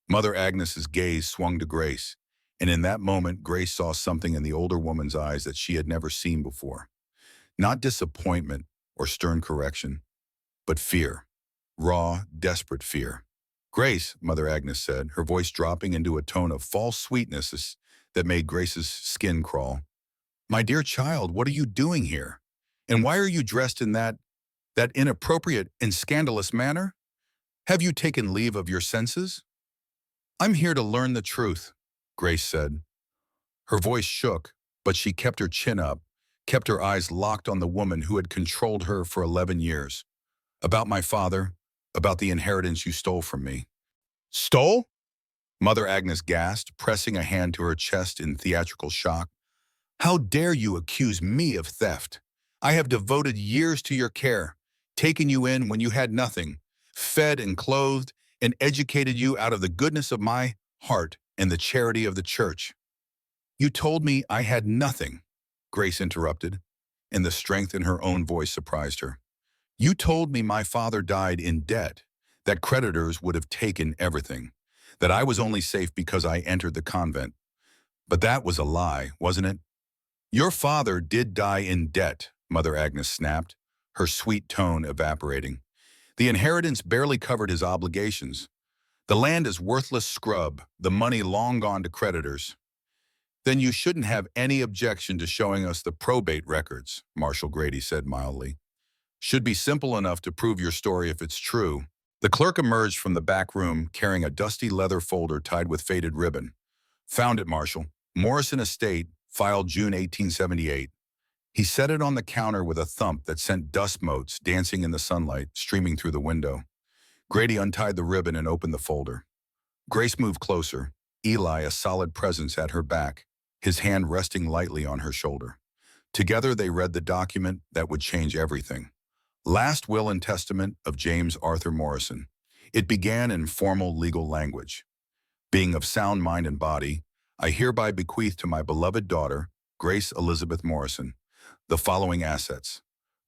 Mother Agnes's gaze swung to Grace, and in that moment, Grace saw something in the older woman's eyes that she had never seen before. Not disappointment or stern correction, but fear. Raw, desperate fear. Grace, Mother Agnes said, her voice dropping into a tone of false sweetness that made Grace's skin crawl. My dear child, what are you doing here? And why are you dressed in that inappropriate and scandalous manner? Have you taken leave of your senses? I'm here to learn the truth, Grace said. Her voice shook, but she kept her chin up, kept her eyes locked on the woman who had controlled her for 11 years. About my father, about the inheritance you stole from me. Stole? Mother Agnes gasped, pressing a hand to her chest in theatrical shock. How dare you accuse me of theft? I have devoted years to your care, taken you in when you had nothing, fed and clothed, and educated you out of the goodness of my heart and the charity of the church. You told me I had nothing, Grace interrupted, and the strength in her own voice surprised her. You told me my father died in debt, that creditors would have taken everything, that I was only safe because I entered the convent. But that was a lie, wasn't it? Your father did die in debt, Mother Agnes snapped, her sweet tone evaporating. The inheritance barely covered his obligations. The land is worthless scrub, the money long gone to creditors. Then you shouldn't have any objection to showing us the probate records, Marshal Grady said mildly. Should be simple enough to prove your story if it's true. The clerk emerged from the back room carrying a dusty leather folder tied with faded ribbon. Found it, Marshal. Morrison Estate, filed June 1878. He set it on the counter with a thump that sent dust motes dancing in the sunlight, streaming through the window. Grady untied the ribbon and opened the folder. Grace moved closer, Eli a solid presence at her back, his hand resting lightly on her shoulder. Together they read the document that would change everything. Last Will and Testament of James Arthur Morrison. It began in formal legal language. Being of sound mind and body, I hereby bequeath to my beloved daughter, Grace Elizabeth Morrison, the following assets: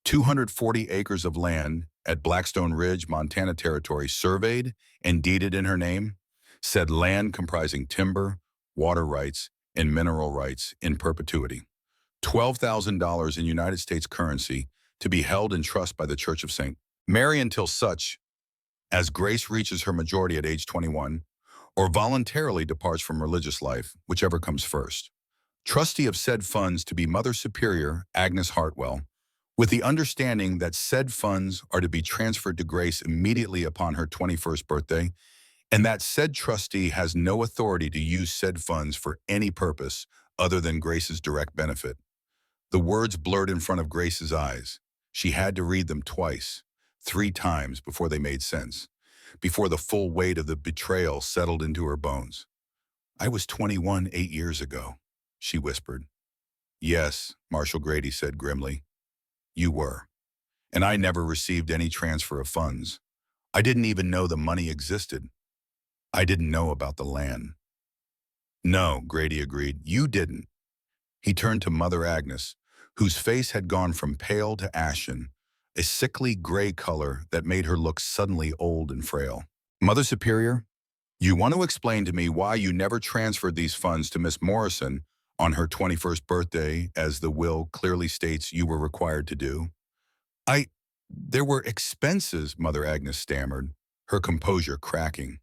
240 acres of land at Blackstone Ridge, Montana Territory, surveyed and deeded in her name, said land comprising timber, water rights, and mineral rights in perpetuity. $12,000 in United States currency to be held in trust by the Church of St. Mary until such as Grace reaches her majority at age 21 or voluntarily departs from religious life, whichever comes first. Trustee of said funds to be Mother Superior Agnes Hartwell, with the understanding that said funds are to be transferred to Grace immediately upon her 21st birthday, and that said trustee has no authority to use said funds for any purpose other than Grace's direct benefit. The words blurred in front of Grace's eyes. She had to read them twice, 3 times before they made sense, before the full weight of the betrayal settled into her bones. I was 21 8 years ago, she whispered. Yes, Marshal Grady said grimly. You were. And I never received any transfer of funds. I didn't even know the money existed. I didn't know about the land. No, Grady agreed, you didn't. He turned to Mother Agnes, whose face had gone from pale to ashen, a sickly gray color that made her look suddenly old and frail. Mother Superior, you want to explain to me why you never transferred these funds to Miss Morrison on her 21st birthday, as the will clearly states you were required to do? There were expenses, Mother Agnes stammered, her composure cracking.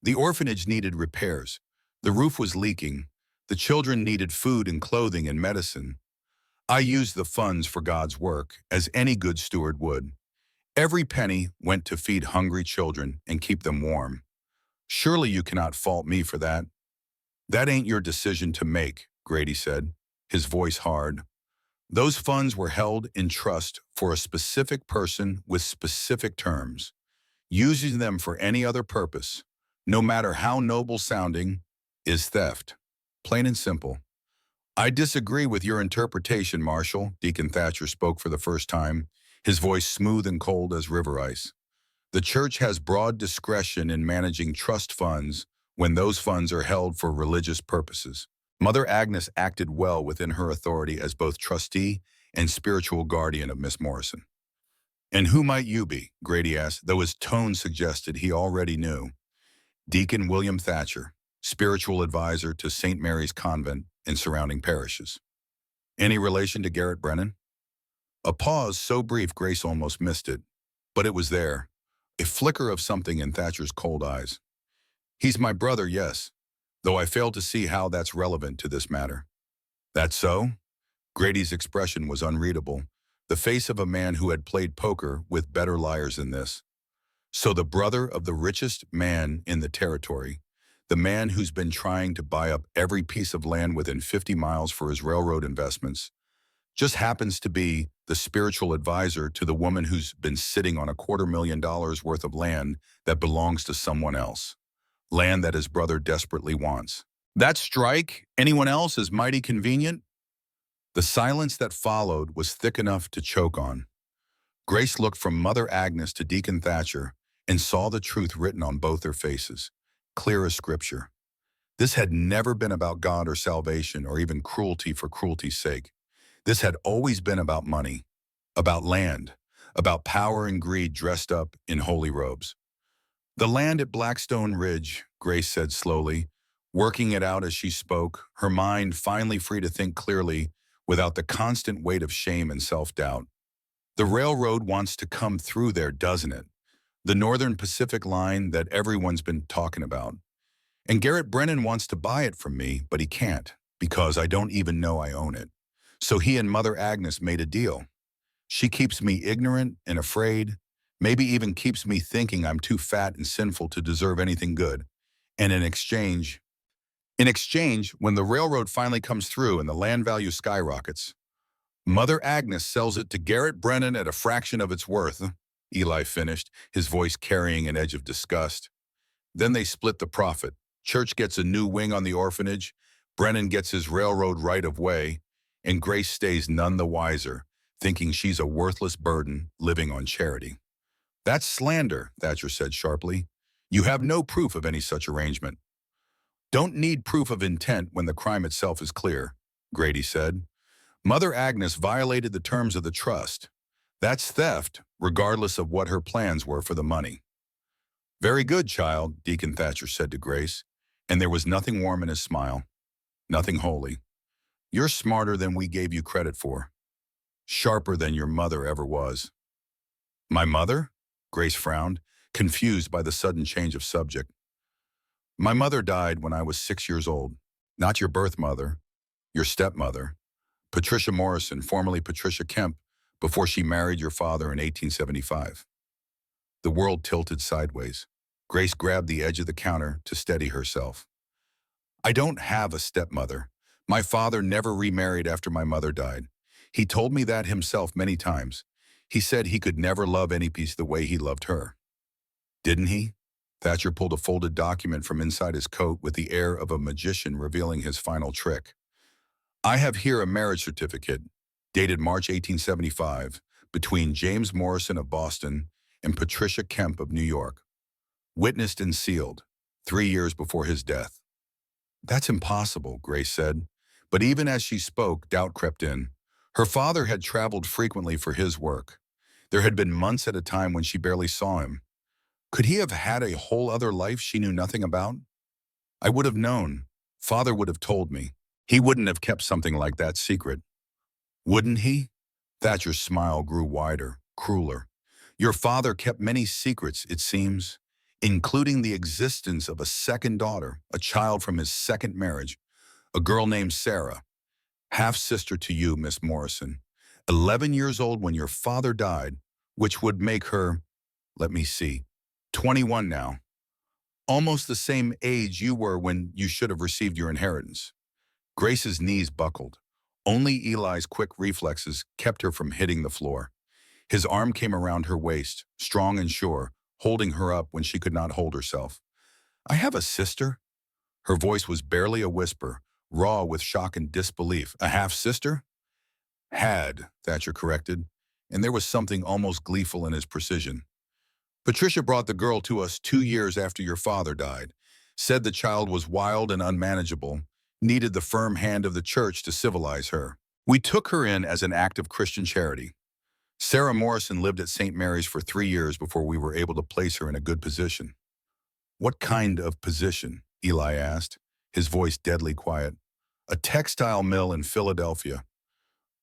The orphanage needed repairs. The roof was leaking. The children needed food and clothing and medicine. I used the funds for God's work, as any good steward would. Every penny went to feed hungry children and keep them warm. Surely you cannot fault me for that. That ain't your decision to make, Grady said, his voice hard. Those funds were held in trust for a specific person with specific terms. Using them for any other purpose, no matter how noble sounding, is theft. Plain and simple. I disagree with your interpretation, Marshal, Deacon Thatcher spoke for the first time, his voice smooth and cold as river ice. The church has broad discretion in managing trust funds when those funds are held for religious purposes. Mother Agnes acted well within her authority as both trustee and spiritual guardian of Miss Morrison. And who might you be? Grady asked, though his tone suggested he already knew. Deacon William Thatcher, spiritual advisor to St. Mary's Convent and surrounding parishes. Any relation to Garrett Brennan? A pause so brief Grace almost missed it, but it was there, a flicker of something in Thatcher's cold eyes. He's my brother, yes, though I fail to see how that's relevant to this matter. That so? Grady's expression was unreadable, the face of a man who had played poker with better liars than this. So the brother of the richest man in the territory, the man who's been trying to buy up every piece of land within 50 miles for his railroad investments, just happens to be the spiritual advisor to the woman who's been sitting on $250,000 worth of land that belongs to someone else. Land that his brother desperately wants. That strike, anyone else, is mighty convenient? The silence that followed was thick enough to choke on. Grace looked from Mother Agnes to Deacon Thatcher and saw the truth written on both their faces, clear as scripture. This had never been about God or salvation or even cruelty for cruelty's sake. This had always been about money, about land, about power and greed dressed up in holy robes. The land at Blackstone Ridge, Grace said slowly, working it out as she spoke, her mind finally free to think clearly without the constant weight of shame and self-doubt. The railroad wants to come through there, doesn't it? The Northern Pacific line that everyone's been talking about. And Garrett Brennan wants to buy it from me, but he can't, because I don't even know I own it. So he and Mother Agnes made a deal. She keeps me ignorant and afraid, maybe even keeps me thinking I'm too fat and sinful to deserve anything good. And in exchange, when the railroad finally comes through and the land value skyrockets, Mother Agnes sells it to Garrett Brennan at a fraction of its worth, Eli finished, his voice carrying an edge of disgust. Then they split the profit. Church gets a new wing on the orphanage, Brennan gets his railroad right of way, and Grace stays none the wiser, thinking she's a worthless burden living on charity. That's slander, Thatcher said sharply. You have no proof of any such arrangement. Don't need proof of intent when the crime itself is clear, Grady said. Mother Agnes violated the terms of the trust. That's theft, regardless of what her plans were for the money. Very good, child, Deacon Thatcher said to Grace, and there was nothing warm in his smile, nothing holy. You're smarter than we gave you credit for. Sharper than your mother ever was. My mother? Grace frowned, confused by the sudden change of subject. My mother died when I was 6 years old. Not your birth mother, your stepmother, Patricia Morrison, formerly Patricia Kemp, before she married your father in 1875. The world tilted sideways. Grace grabbed the edge of the counter to steady herself. I don't have a stepmother. My father never remarried after my mother died. He told me that himself many times. He said he could never love any piece the way he loved her. Didn't he? Thatcher pulled a folded document from inside his coat with the air of a magician revealing his final trick. I have here a marriage certificate, dated March 1875, between James Morrison of Boston and Patricia Kemp of New York. Witnessed and sealed, 3 years before his death. That's impossible, Grace said. But even as she spoke, doubt crept in. Her father had traveled frequently for his work. There had been months at a time when she barely saw him. Could he have had a whole other life she knew nothing about? I would have known. Father would have told me. He wouldn't have kept something like that secret. Wouldn't he? Thatcher's smile grew wider, crueler. Your father kept many secrets, it seems, including the existence of a second daughter, a child from his second marriage, a girl named Sarah, half-sister to you, Miss Morrison, 11 years old when your father died, which would make her, let me see, 21 now. Almost the same age you were when you should have received your inheritance. Grace's knees buckled. Only Eli's quick reflexes kept her from hitting the floor. His arm came around her waist, strong and sure, holding her up when she could not hold herself. I have a sister? Her voice was barely a whisper, raw with shock and disbelief. A half-sister? Had, Thatcher corrected, and there was something almost gleeful in his precision. Patricia brought the girl to us 2 years after your father died, said the child was wild and unmanageable, needed the firm hand of the church to civilize her. We took her in as an act of Christian charity. Sarah Morrison lived at St. Mary's for 3 years before we were able to place her in a good position. What kind of position? Eli asked, his voice deadly quiet. A textile mill in Philadelphia.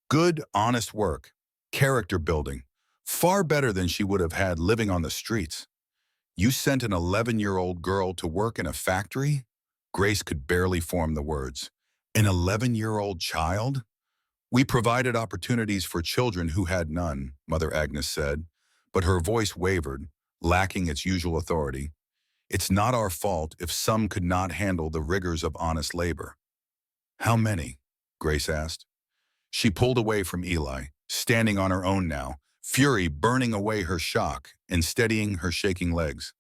Good, honest work. Character building. Far better than she would have had living on the streets. You sent an 11-year-old girl to work in a factory? Grace could barely form the words. An 11-year-old child? We provided opportunities for children who had none, Mother Agnes said, but her voice wavered, lacking its usual authority. It's not our fault if some could not handle the rigors of honest labor. How many? Grace asked. She pulled away from Eli, standing on her own now, fury burning away her shock and steadying her shaking legs.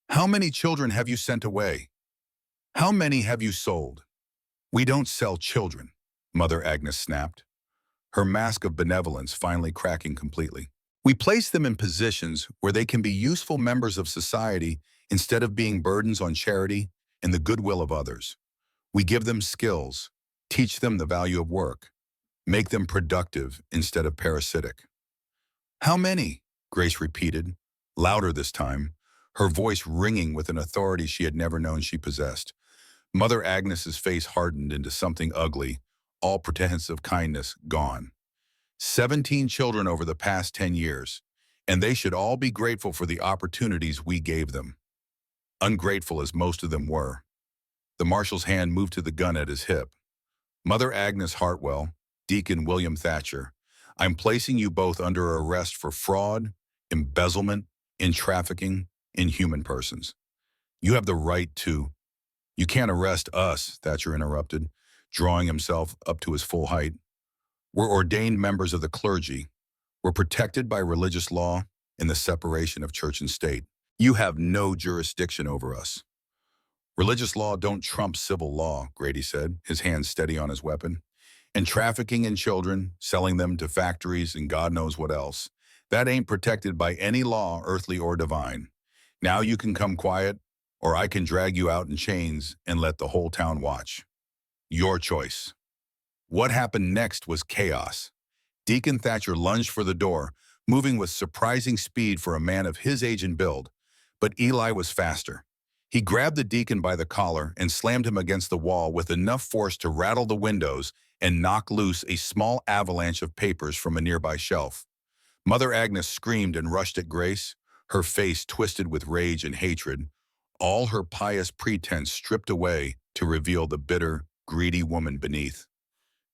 How many children have you sent away? How many have you sold? We don't sell children, Mother Agnes snapped, her mask of benevolence finally cracking completely. We place them in positions where they can be useful members of society instead of being burdens on charity and the goodwill of others. We give them skills, teach them the value of work, make them productive instead of parasitic. How many? Grace repeated, louder this time, her voice ringing with an authority she had never known she possessed. Mother Agnes's face hardened into something ugly, All pretense of kindness gone. 17 children over the past 10 years, and they should all be grateful for the opportunities we gave them. Ungrateful as most of them were. The marshal's hand moved to the gun at his hip. Mother Agnes Hartwell, Deacon William Thatcher, I'm placing you both under arrest for fraud, embezzlement, in trafficking, in human persons. You have the right to. You can't arrest us, Thatcher interrupted, drawing himself up to his full height. We're ordained members of the clergy. We're protected by religious law and the separation of church and state. You have no jurisdiction over us. Religious law don't trump civil law, Grady said, his hand steady on his weapon. And trafficking in children, selling them to factories and God knows what else, that ain't protected by any law, earthly or divine. Now you can come quiet, or I can drag you out in chains and let the whole town watch. Your choice. What happened next was chaos. Deacon Thatcher lunged for the door, moving with surprising speed for a man of his age and build. But Eli was faster. He grabbed the deacon by the collar and slammed him against the wall with enough force to rattle the windows and knock loose a small avalanche of papers from a nearby shelf. Mother Agnes screamed and rushed at Grace, her face twisted with rage and hatred, all her pious pretense stripped away to reveal the bitter, greedy woman beneath.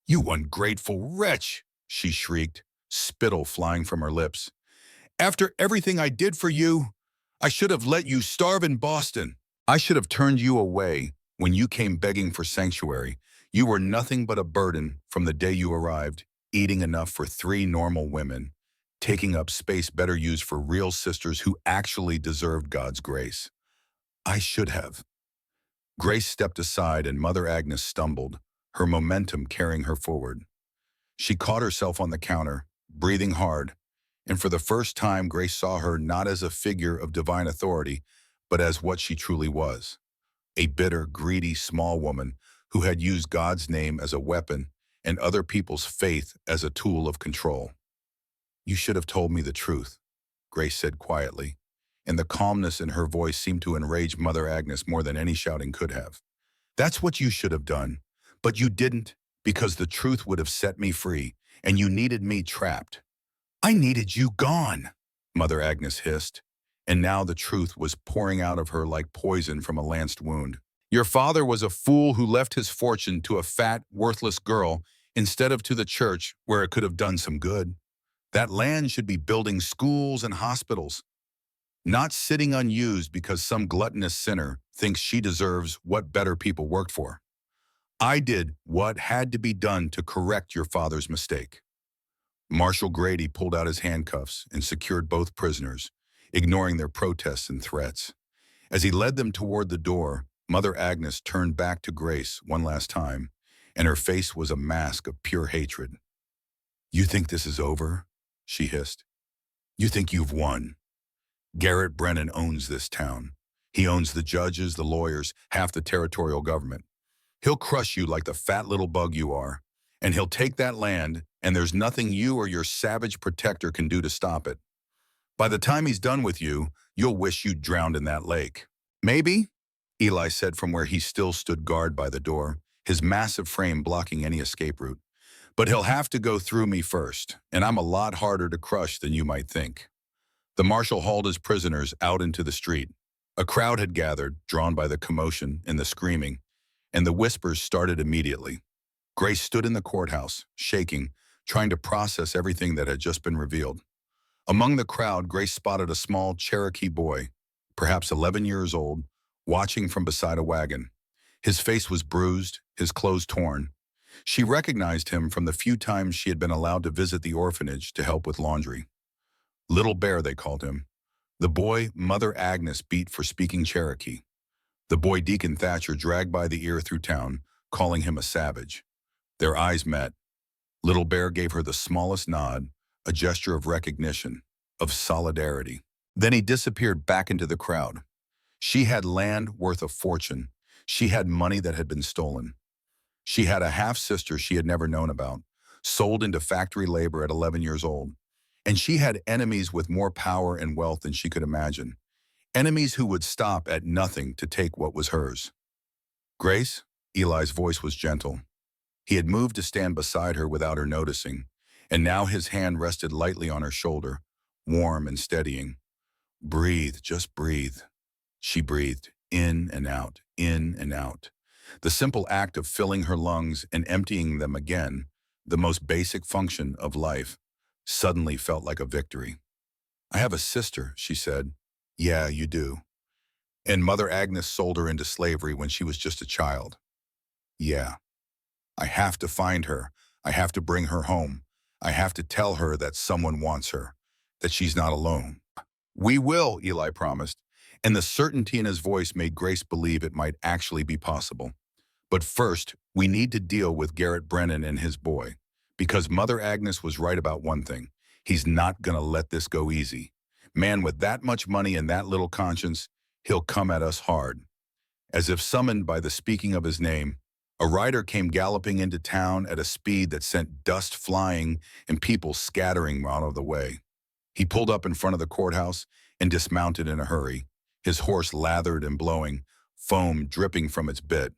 You ungrateful wretch, she shrieked, spittle flying from her lips. After everything I did for you, I should have let you starve in Boston. I should have turned you away when you came begging for sanctuary. You were nothing but a burden from the day you arrived, eating enough for 3 normal women, taking up space better used for real sisters who actually deserved God's grace. I should have. Grace stepped aside and Mother Agnes stumbled, her momentum carrying her forward. She caught herself on the counter, breathing hard, and for the first time Grace saw her not as a figure of divine authority, but as what she truly was, a bitter, greedy, small woman who had used God's name as a weapon and other people's faith as a tool of control. You should have told me the truth, Grace said quietly, and the calmness in her voice seemed to enrage Mother Agnes more than any shouting could have. That's what you should have done, but you didn't, because the truth would have set me free, and you needed me trapped. I needed you gone, Mother Agnes hissed, and now the truth was pouring out of her like poison from a lanced wound. Your father was a fool who left his fortune to a fat, worthless girl instead of to the church where it could have done some good. That land should be building schools and hospitals, not sitting unused because some gluttonous sinner thinks she deserves what better people worked for. I did what had to be done to correct your father's mistake. Marshal Grady pulled out his handcuffs and secured both prisoners, ignoring their protests and threats. As he led them toward the door, Mother Agnes turned back to Grace one last time, and her face was a mask of pure hatred. You think this is over? She hissed. You think you've won? Garrett Brennan owns this town. He owns the judges, the lawyers, half the territorial government. He'll crush you like the fat little bug you are, and he'll take that land, and there's nothing you or your savage protector can do to stop it. By the time he's done with you, you'll wish you'd drowned in that lake. Maybe, Eli said from where he still stood guard by the door, his massive frame blocking any escape route. But he'll have to go through me first, and I'm a lot harder to crush than you might think. The marshal hauled his prisoners out into the street. A crowd had gathered, drawn by the commotion and the screaming, and the whispers started immediately. Grace stood in the courthouse, shaking, trying to process everything that had just been revealed. Among the crowd, Grace spotted a small Cherokee boy, perhaps 11 years old, watching from beside a wagon. His face was bruised, his clothes torn. She recognized him from the few times she had been allowed to visit the orphanage to help with laundry. Little Bear, they called him. The boy Mother Agnes beat for speaking Cherokee. The boy Deacon Thatcher dragged by the ear through town, calling him a savage. Their eyes met. Little Bear gave her the smallest nod, a gesture of recognition, of solidarity. Then he disappeared back into the crowd. She had land worth a fortune. She had money that had been stolen. She had a half-sister she had never known about, sold into factory labor at 11 years old. And she had enemies with more power and wealth than she could imagine. Enemies who would stop at nothing to take what was hers. Grace, Eli's voice was gentle. He had moved to stand beside her without her noticing, and now his hand rested lightly on her shoulder, warm and steadying. Breathe, just breathe. She breathed, in and out, in and out. The simple act of filling her lungs and emptying them again, the most basic function of life, suddenly felt like a victory. I have a sister, she said. Yeah, you do. And Mother Agnes sold her into slavery when she was just a child. Yeah. I have to find her. I have to bring her home. I have to tell her that someone wants her, that she's not alone. We will, Eli promised, and the certainty in his voice made Grace believe it might actually be possible. But first, we need to deal with Garrett Brennan and his boy, because Mother Agnes was right about one thing. He's not gonna let this go easy. Man, with that much money and that little conscience, he'll come at us hard. As if summoned by the speaking of his name, a rider came galloping into town at a speed that sent dust flying and people scattering out of the way. He pulled up in front of the courthouse and dismounted in a hurry, his horse lathered and blowing, foam dripping from its bit.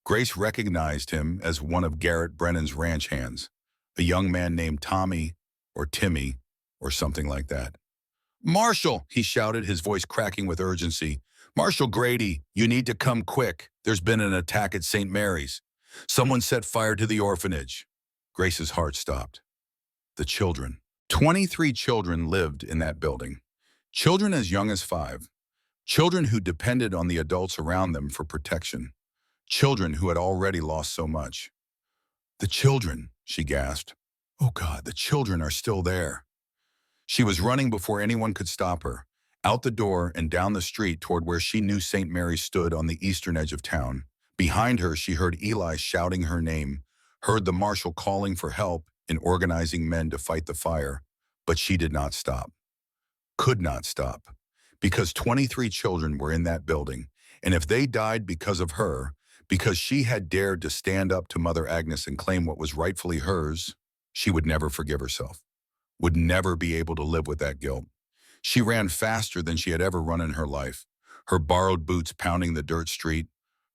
Grace recognized him as one of Garrett Brennan's ranch hands, a young man named Tommy or Timmy or something like that. Marshal, he shouted, his voice cracking with urgency. Marshal Grady, you need to come quick. There's been an attack at St. Mary's. Someone set fire to the orphanage. Grace's heart stopped. The children. 23 children lived in that building. Children as young as 5. Children who depended on the adults around them for protection. Children who had already lost so much. The children, she gasped. Oh God, the children are still there. She was running before anyone could stop her, out the door and down the street toward where she knew St. Mary's stood on the eastern edge of town. Behind her, she heard Eli shouting her name, heard the marshal calling for help in organizing men to fight the fire, but she did not stop. Could not stop, because 23 children were in that building, and if they died because of her, because she had dared to stand up to Mother Agnes and claim what was rightfully hers, she would never forgive herself, would never be able to live with that guilt. She ran faster than she had ever run in her life, her borrowed boots pounding the dirt street,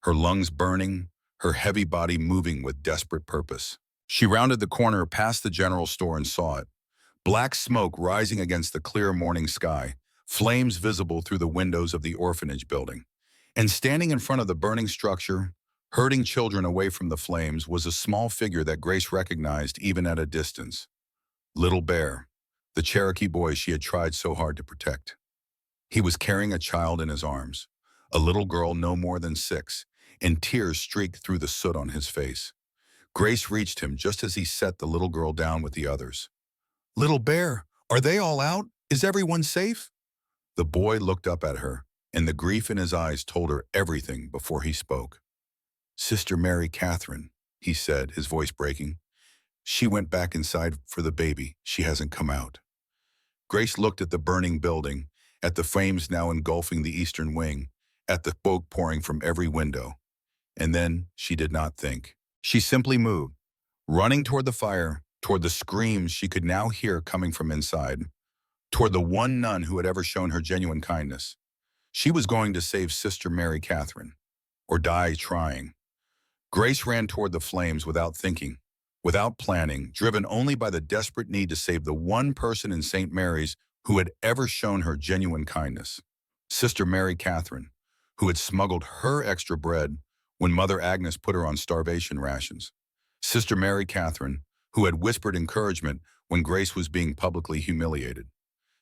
her lungs burning, her heavy body moving with desperate purpose. She rounded the corner past the general store and saw it. Black smoke rising against the clear morning sky, flames visible through the windows of the orphanage building. And standing in front of the burning structure, herding children away from the flames, was a small figure that Grace recognized even at a distance. Little Bear, the Cherokee boy she had tried so hard to protect. He was carrying a child in his arms, a little girl no more than 6, and tears streaked through the soot on his face. Grace reached him just as he set the little girl down with the others. Little Bear, are they all out? Is everyone safe? The boy looked up at her, and the grief in his eyes told her everything before he spoke. Sister Mary Catherine, he said, his voice breaking. She went back inside for the baby. She hasn't come out. Grace looked at the burning building, at the flames now engulfing the eastern wing, at the smoke pouring from every window. And then she did not think. She simply moved, running toward the fire, toward the screams she could now hear coming from inside, toward the one nun who had ever shown her genuine kindness. She was going to save Sister Mary Catherine, or die trying. Grace ran toward the flames without thinking, without planning, driven only by the desperate need to save the one person in St. Mary's who had ever shown her genuine kindness. Sister Mary Catherine, who had smuggled her extra bread when Mother Agnes put her on starvation rations. Sister Mary Catherine, who had whispered encouragement when Grace was being publicly humiliated.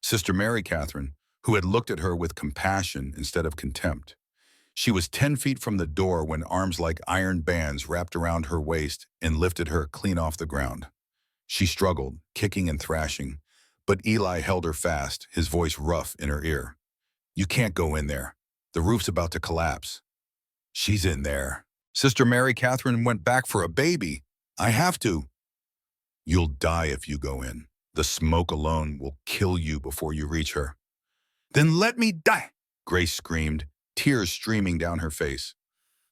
Sister Mary Catherine, who had looked at her with compassion instead of contempt. She was 10 feet from the door when arms like iron bands wrapped around her waist and lifted her clean off the ground. She struggled, kicking and thrashing, but Eli held her fast, his voice rough in her ear. You can't go in there. The roof's about to collapse. She's in there. Sister Mary Catherine went back for a baby. I have to. You'll die if you go in. The smoke alone will kill you before you reach her. Then let me die, Grace screamed, tears streaming down her face.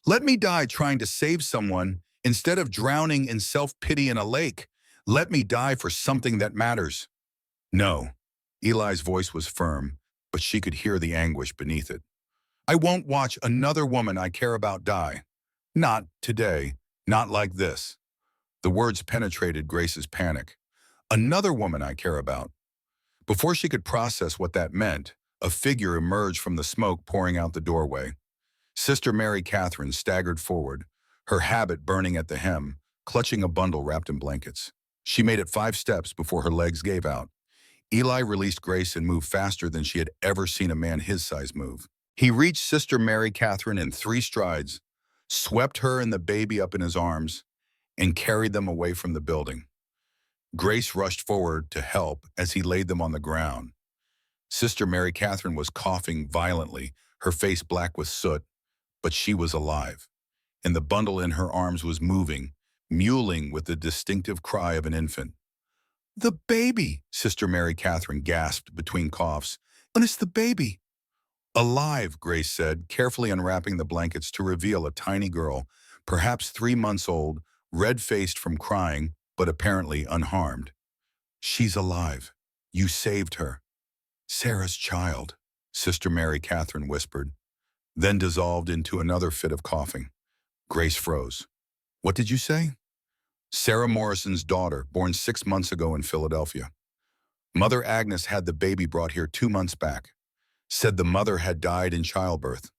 Let me die trying to save someone instead of drowning in self-pity in a lake. Let me die for something that matters. No. Eli's voice was firm, but she could hear the anguish beneath it. I won't watch another woman I care about die. Not today. Not like this. The words penetrated Grace's panic. Another woman I care about. Before she could process what that meant, a figure emerged from the smoke pouring out the doorway. Sister Mary Catherine staggered forward, her habit burning at the hem, clutching a bundle wrapped in blankets. She made it 5 steps before her legs gave out. Eli released Grace and moved faster than she had ever seen a man his size move. He reached Sister Mary Catherine in 3 strides, swept her and the baby up in his arms, and carried them away from the building. Grace rushed forward to help as he laid them on the ground. Sister Mary Catherine was coughing violently, her face black with soot, but she was alive, and the bundle in her arms was moving, mewling with the distinctive cry of an infant. "The baby!" Sister Mary Catherine gasped between coughs. "And it's the baby!" "Alive," Grace said, carefully unwrapping the blankets to reveal a tiny girl, perhaps 3 months old, red-faced from crying, but apparently unharmed. "She's alive. You saved her." "Sarah's child," Sister Mary Catherine whispered, then dissolved into another fit of coughing. Grace froze. "What did you say?" "Sarah Morrison's daughter, born 6 months ago in Philadelphia. Mother Agnes had the baby brought here 2 months back. Said the mother had died in childbirth.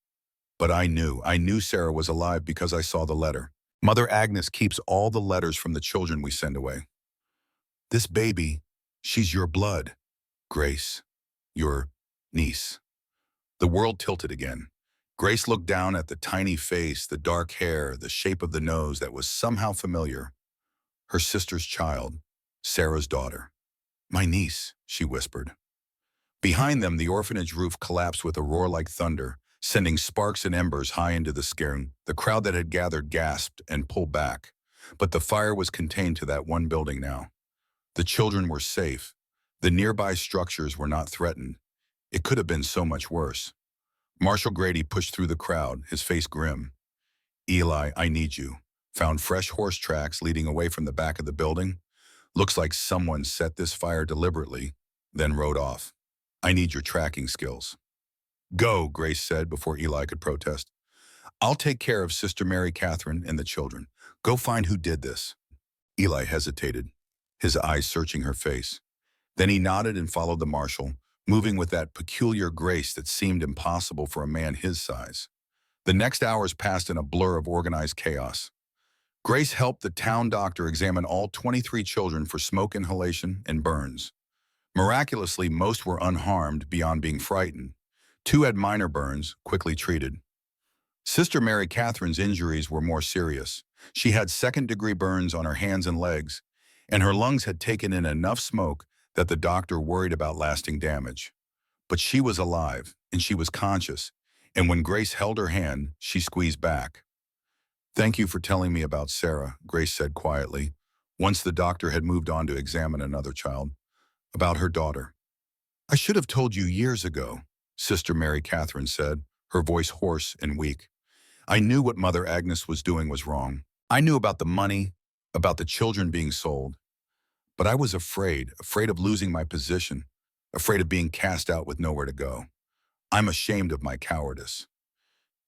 But I knew Sarah was alive because I saw the letter. Mother Agnes keeps all the letters from the children we send away. This baby, she's your blood, Grace, your niece." The world tilted again. Grace looked down at the tiny face, the dark hair, the shape of the nose that was somehow familiar. Her sister's child, Sarah's daughter. "My niece," she whispered. Behind them, the orphanage roof collapsed with a roar like thunder, sending sparks and embers high into the sky. The crowd that had gathered gasped and pulled back, but the fire was contained to that one building now. The children were safe. The nearby structures were not threatened. It could have been so much worse. Marshal Grady pushed through the crowd, his face grim. "Eli, I need you." Found fresh horse tracks leading away from the back of the building. "Looks like someone set this fire deliberately, then rode off. I need your tracking skills." "Go," Grace said before Eli could protest. "I'll take care of Sister Mary Catherine and the children. Go find who did this." Eli hesitated, his eyes searching her face. Then he nodded and followed the marshal, moving with that peculiar grace that seemed impossible for a man his size. The next hours passed in a blur of organized chaos. Grace helped the town doctor examine all 23 children for smoke inhalation and burns. Miraculously, most were unharmed beyond being frightened. 2 had minor burns, quickly treated. Sister Mary Catherine's injuries were more serious. She had 2nd-degree burns on her hands and legs, and her lungs had taken in enough smoke that the doctor worried about lasting damage. But she was alive, and she was conscious, and when Grace held her hand, she squeezed back. "Thank you for telling me about Sarah," Grace said quietly, once the doctor had moved on to examine another child. "About her daughter." "I should have told you years ago," Sister Mary Catherine said, her voice hoarse and weak. "I knew what Mother Agnes was doing was wrong. I knew about the money, about the children being sold. But I was afraid of losing my position, afraid of being cast out with nowhere to go. I'm ashamed of my cowardice."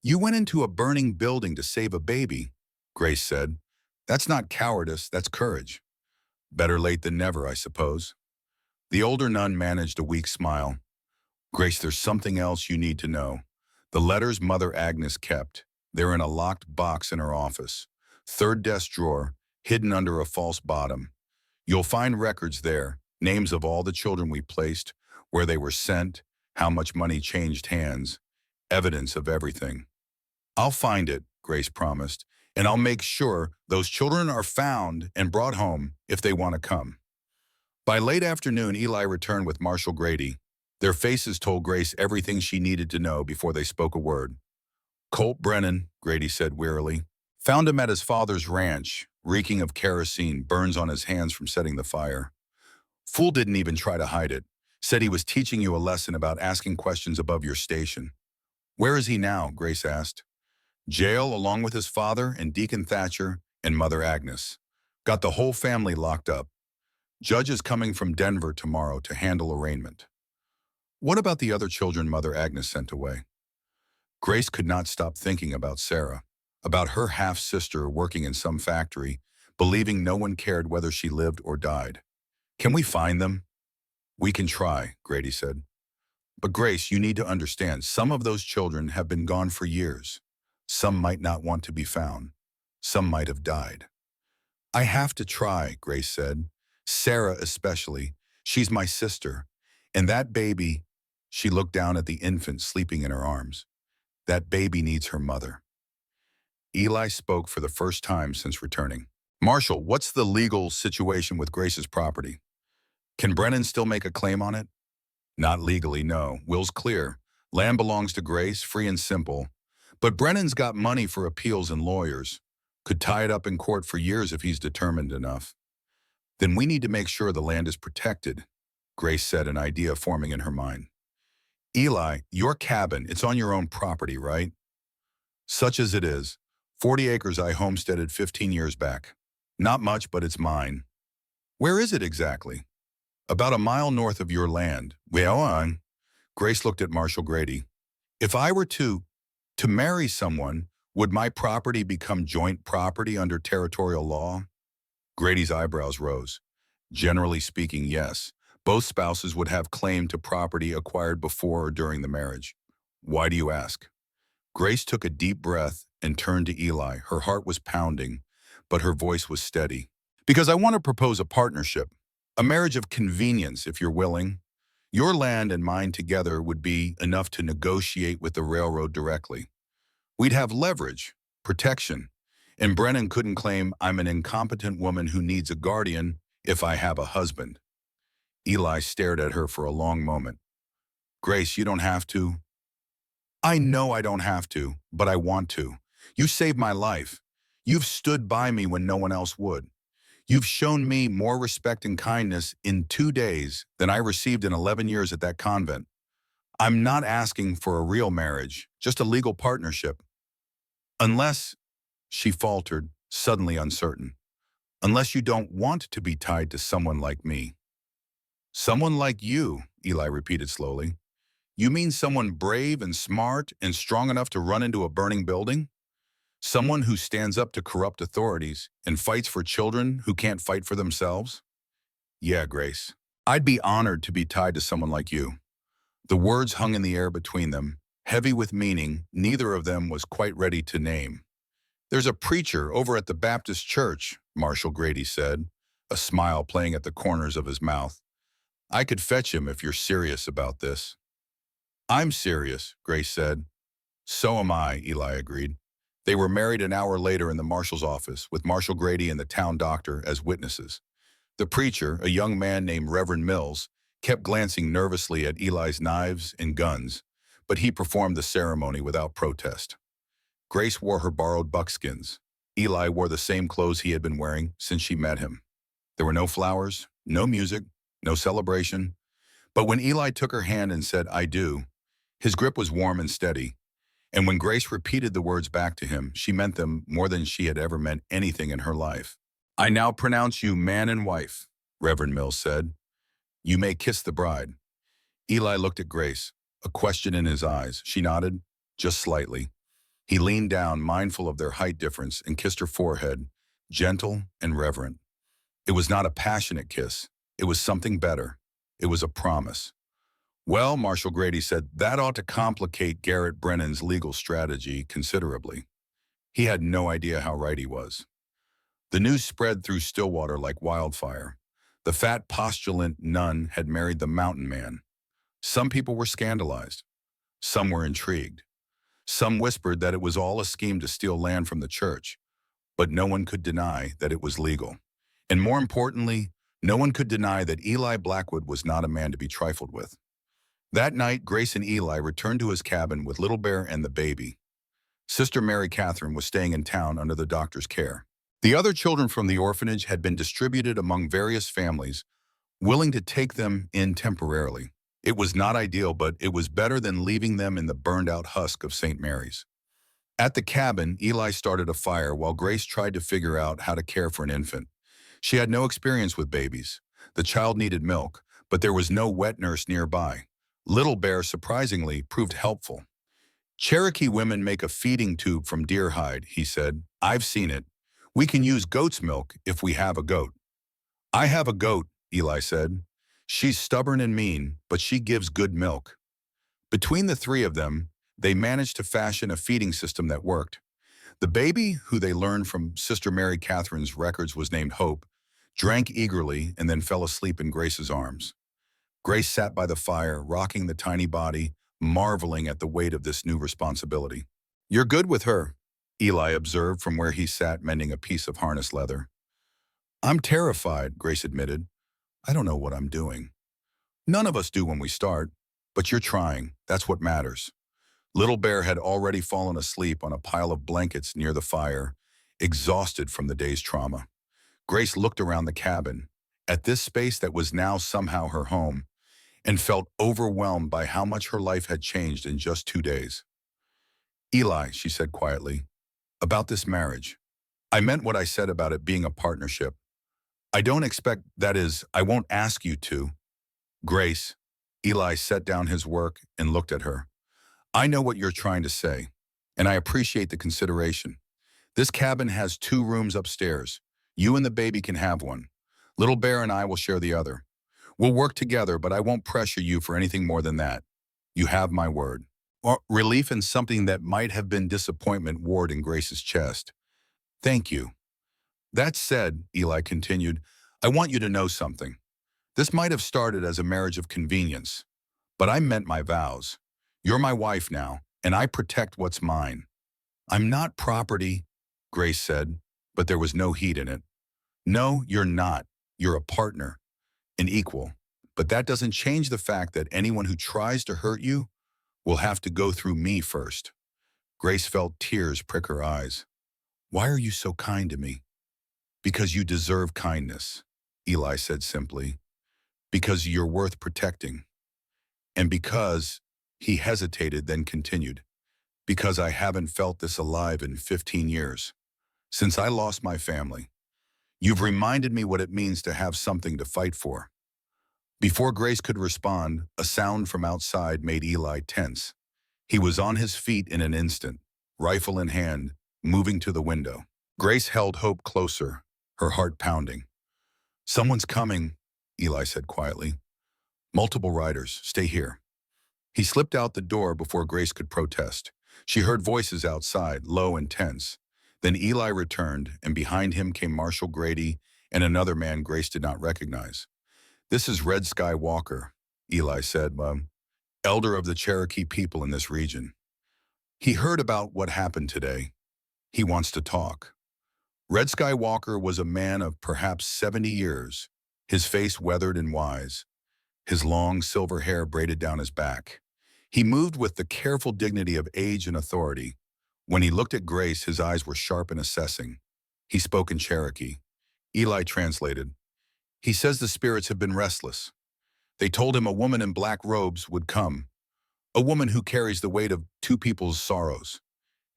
"You went into a burning building to save a baby," Grace said. "That's not cowardice, that's courage." "Better late than never, I suppose." The older nun managed a weak smile. "Grace, there's something else you need to know. The letters Mother Agnes kept, they're in a locked box in her office. 3rd desk drawer, hidden under a false bottom. You'll find records there, names of all the children we placed, where they were sent, how much money changed hands, evidence of everything." "I'll find it," Grace promised, "and I'll make sure those children are found and brought home if they want to come." By late afternoon, Eli returned with Marshal Grady. Their faces told Grace everything she needed to know before they spoke a word. "Colt Brennan," Grady said wearily, "found him at his father's ranch, reeking of kerosene, burns on his hands from setting the fire. Fool didn't even try to hide it. Said he was teaching you a lesson about asking questions above your station." "Where is he now?" Grace asked. "Jail, along with his father and Deacon Thatcher and Mother Agnes. Got the whole family locked up. Judge is coming from Denver tomorrow to handle arraignment." "What about the other children Mother Agnes sent away?" Grace could not stop thinking about Sarah, about her half-sister working in some factory, believing no one cared whether she lived or died. Can we find them? We can try, Grady said. But Grace, you need to understand, some of those children have been gone for years. Some might not want to be found. Some might have died. I have to try, Grace said. Sarah especially. She's my sister. And that baby, she looked down at the infant sleeping in her arms. That baby needs her mother. Eli spoke for the first time since returning. Marshall, what's the legal situation with Grace's property? Can Brennan still make a claim on it? Not legally, no. Will's clear. Land belongs to Grace, free and simple. But Brennan's got money for appeals and lawyers. Could tie it up in court for years if he's determined enough. Then we need to make sure the land is protected, Grace said, an idea forming in her mind. Eli, your cabin, it's on your own property, right? Such as it is. 40 acres I homesteaded 15 years back. Not much, but it's mine. Where is it exactly? About a mile north of your land. Well, Grace looked at Marshall Grady. If I were to marry someone, would my property become joint property under territorial law? Grady's eyebrows rose. Generally speaking, yes. Both spouses would have claim to property acquired before or during the marriage. Why do you ask? Grace took a deep breath and turned to Eli. Her heart was pounding, but her voice was steady. Because I want to propose a partnership. A marriage of convenience, if you're willing. Your land and mine together would be enough to negotiate with the railroad directly. We'd have leverage, protection, and Brennan couldn't claim I'm an incompetent woman who needs a guardian if I have a husband. Eli stared at her for a long moment. Grace, you don't have to. I know I don't have to, but I want to. You saved my life. You've stood by me when no one else would. You've shown me more respect and kindness in 2 days than I received in 11 years at that convent. I'm not asking for a real marriage, just a legal partnership. Unless, she faltered, suddenly uncertain, unless you don't want to be tied to someone like me. Someone like you, Eli repeated slowly. You mean someone brave and smart and strong enough to run into a burning building? Someone who stands up to corrupt authorities and fights for children who can't fight for themselves? Yeah, Grace. I'd be honored to be tied to someone like you. The words hung in the air between them, heavy with meaning neither of them was quite ready to name. There's a preacher over at the Baptist church, Marshall Grady said, a smile playing at the corners of his mouth. I could fetch him if you're serious about this. I'm serious, Grace said. So am I, Eli agreed. They were married an hour later in the marshal's office, with Marshall Grady and the town doctor as witnesses. The preacher, a young man named Reverend Mills, kept glancing nervously at Eli's knives and guns, but he performed the ceremony without protest. Grace wore her borrowed buckskins. Eli wore the same clothes he had been wearing since she met him. There were no flowers, no music, no celebration. But when Eli took her hand and said, I do, his grip was warm and steady. And when Grace repeated the words back to him, she meant them more than she had ever meant anything in her life. I now pronounce you man and wife, Reverend Mills said. You may kiss the bride. Eli looked at Grace, a question in his eyes. She nodded, just slightly. He leaned down, mindful of their height difference, and kissed her forehead, gentle and reverent. It was not a passionate kiss. It was something better. It was a promise. Well, Marshall Grady said, that ought to complicate Garrett Brennan's legal strategy considerably. He had no idea how right he was. The news spread through Stillwater like wildfire. The fat postulant nun had married the mountain man. Some people were scandalized. Some were intrigued. Some whispered that it was all a scheme to steal land from the church. But no one could deny that it was legal. And more importantly, no one could deny that Eli Blackwood was not a man to be trifled with. That night, Grace and Eli returned to his cabin with Little Bear and the baby. Sister Mary Catherine was staying in town under the doctor's care. The other children from the orphanage had been distributed among various families, willing to take them in temporarily. It was not ideal, but it was better than leaving them in the burned-out husk of St. Mary's. At the cabin, Eli started a fire while Grace tried to figure out how to care for an infant. She had no experience with babies. The child needed milk, but there was no wet nurse nearby. Little Bear, surprisingly, proved helpful. Cherokee women make a feeding tube from deer hide, he said. I've seen it. We can use goat's milk if we have a goat. I have a goat, Eli said. She's stubborn and mean, but she gives good milk. Between the three of them, they managed to fashion a feeding system that worked. The baby, who they learned from Sister Mary Catherine's records was named Hope, drank eagerly and then fell asleep in Grace's arms. Grace sat by the fire, rocking the tiny body, marveling at the weight of this new responsibility. You're good with her, Eli observed from where he sat mending a piece of harness leather. I'm terrified, Grace admitted. I don't know what I'm doing. None of us do when we start, but you're trying. That's what matters. Little Bear had already fallen asleep on a pile of blankets near the fire, exhausted from the day's trauma. Grace looked around the cabin, at this space that was now somehow her home, and felt overwhelmed by how much her life had changed in just 2 days. Eli, she said quietly, about this marriage. I meant what I said about it being a partnership. I don't expect, that is, I won't ask you to. Grace, Eli set down his work and looked at her. I know what you're trying to say, and I appreciate the consideration. This cabin has 2 rooms upstairs. You and the baby can have one. Little Bear and I will share the other. We'll work together, but I won't pressure you for anything more than that. You have my word. Or relief in something that might have been disappointment warred in Grace's chest. Thank you. That said, Eli continued, I want you to know something. This might have started as a marriage of convenience, but I meant my vows. You're my wife now, and I protect what's mine. I'm not property, Grace said, but there was no heat in it. No, you're not. You're a partner, an equal. But that doesn't change the fact that anyone who tries to hurt you will have to go through me first. Grace felt tears prick her eyes. Why are you so kind to me? Because you deserve kindness, Eli said simply. Because you're worth protecting. And because, he hesitated, then continued, because I haven't felt this alive in 15 years. Since I lost my family, you've reminded me what it means to have something to fight for. Before Grace could respond, a sound from outside made Eli tense. He was on his feet in an instant, rifle in hand, moving to the window. Grace held Hope closer, her heart pounding. Someone's coming, Eli said quietly. Multiple riders, stay here. He slipped out the door before Grace could protest. She heard voices outside, low and tense. Then Eli returned, and behind him came Marshal Grady and another man Grace did not recognize. This is Red Sky Walker, Eli said, elder of the Cherokee people in this region. He heard about what happened today. He wants to talk. Red Sky Walker was a man of perhaps 70 years, his face weathered and wise, his long silver hair braided down his back. He moved with the careful dignity of age and authority. When he looked at Grace, his eyes were sharp and assessing. He spoke in Cherokee. Eli translated. He says the spirits have been restless. They told him a woman in black robes would come, a woman who carries the weight of 2 people's sorrows.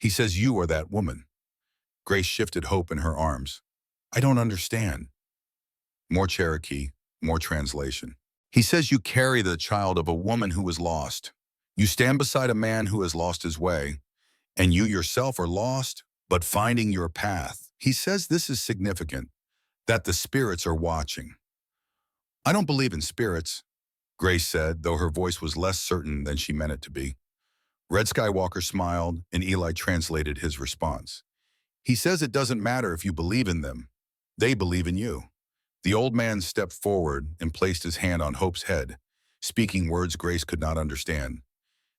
He says you are that woman. Grace shifted Hope in her arms. I don't understand. More Cherokee, more translation. He says you carry the child of a woman who was lost. You stand beside a man who has lost his way, and you yourself are lost, but finding your path. He says this is significant, that the spirits are watching. I don't believe in spirits, Grace said, though her voice was less certain than she meant it to be. Red Skywalker smiled, and Eli translated his response. He says it doesn't matter if you believe in them. They believe in you. The old man stepped forward and placed his hand on Hope's head, speaking words Grace could not understand.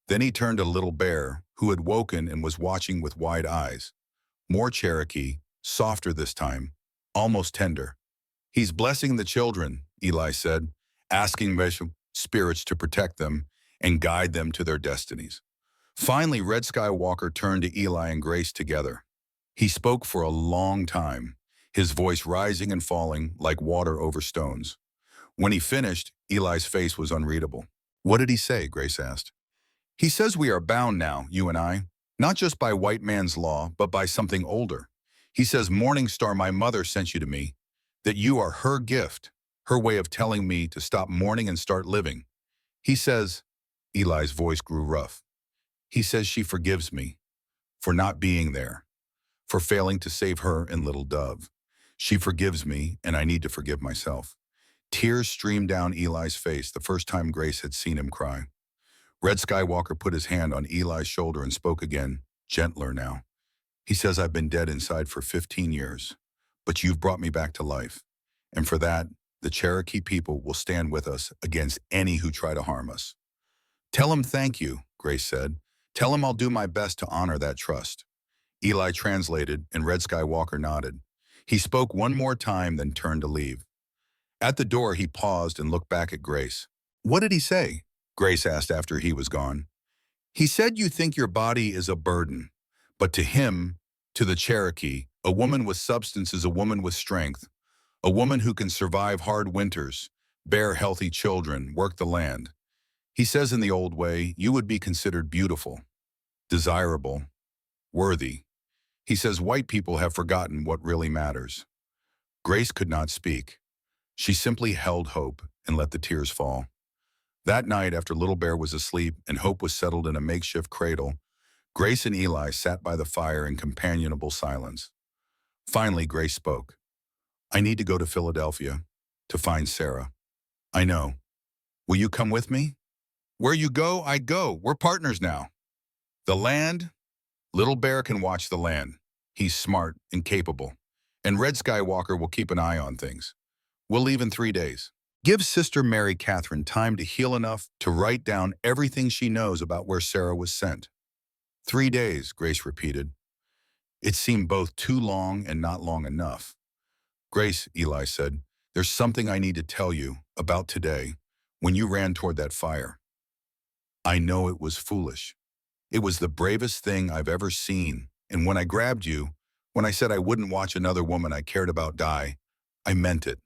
Then he turned to Little Bear, who had woken and was watching with wide eyes. More Cherokee, softer this time, almost tender. He's blessing the children, Eli said, asking spirits to protect them and guide them to their destinies. Finally, Red Skywalker turned to Eli and Grace together. He spoke for a long time, his voice rising and falling like water over stones. When he finished, Eli's face was unreadable. What did he say? Grace asked. He says we are bound now, you and I, not just by white man's law, but by something older. He says, Morning Star, my mother sent you to me, that you are her gift, her way of telling me to stop mourning and start living. He says, Eli's voice grew rough. He says she forgives me for not being there, for failing to save her and little Dove. She forgives me, and I need to forgive myself. Tears streamed down Eli's face the first time Grace had seen him cry. Red Skywalker put his hand on Eli's shoulder and spoke again, gentler now. He says, I've been dead inside for 15 years, but you've brought me back to life. And for that, the Cherokee people will stand with us against any who try to harm us. Tell him thank you, Grace said. Tell him I'll do my best to honor that trust. Eli translated, and Red Skywalker nodded. He spoke one more time, then turned to leave. At the door, he paused and looked back at Grace. What did he say? Grace asked after he was gone. He said you think your body is a burden, but to him, to the Cherokee, a woman with substance is a woman with strength, a woman who can survive hard winters, bear healthy children, work the land. He says in the old way, you would be considered beautiful, desirable, worthy. He says white people have forgotten what really matters. Grace could not speak. She simply held Hope and let the tears fall. That night, after Little Bear was asleep and Hope was settled in a makeshift cradle, Grace and Eli sat by the fire in companionable silence. Finally, Grace spoke. I need to go to Philadelphia to find Sarah. I know. Will you come with me? Where you go, I go. We're partners now. The land? Little Bear can watch the land. He's smart and capable. And Red Skywalker will keep an eye on things. We'll leave in 3 days. Give Sister Mary Catherine time to heal enough to write down everything she knows about where Sarah was sent. 3 days, Grace repeated. It seemed both too long and not long enough. Grace, Eli said, there's something I need to tell you about today when you ran toward that fire. I know it was foolish. It was the bravest thing I've ever seen, and when I grabbed you, when I said I wouldn't watch another woman I cared about die, I meant it.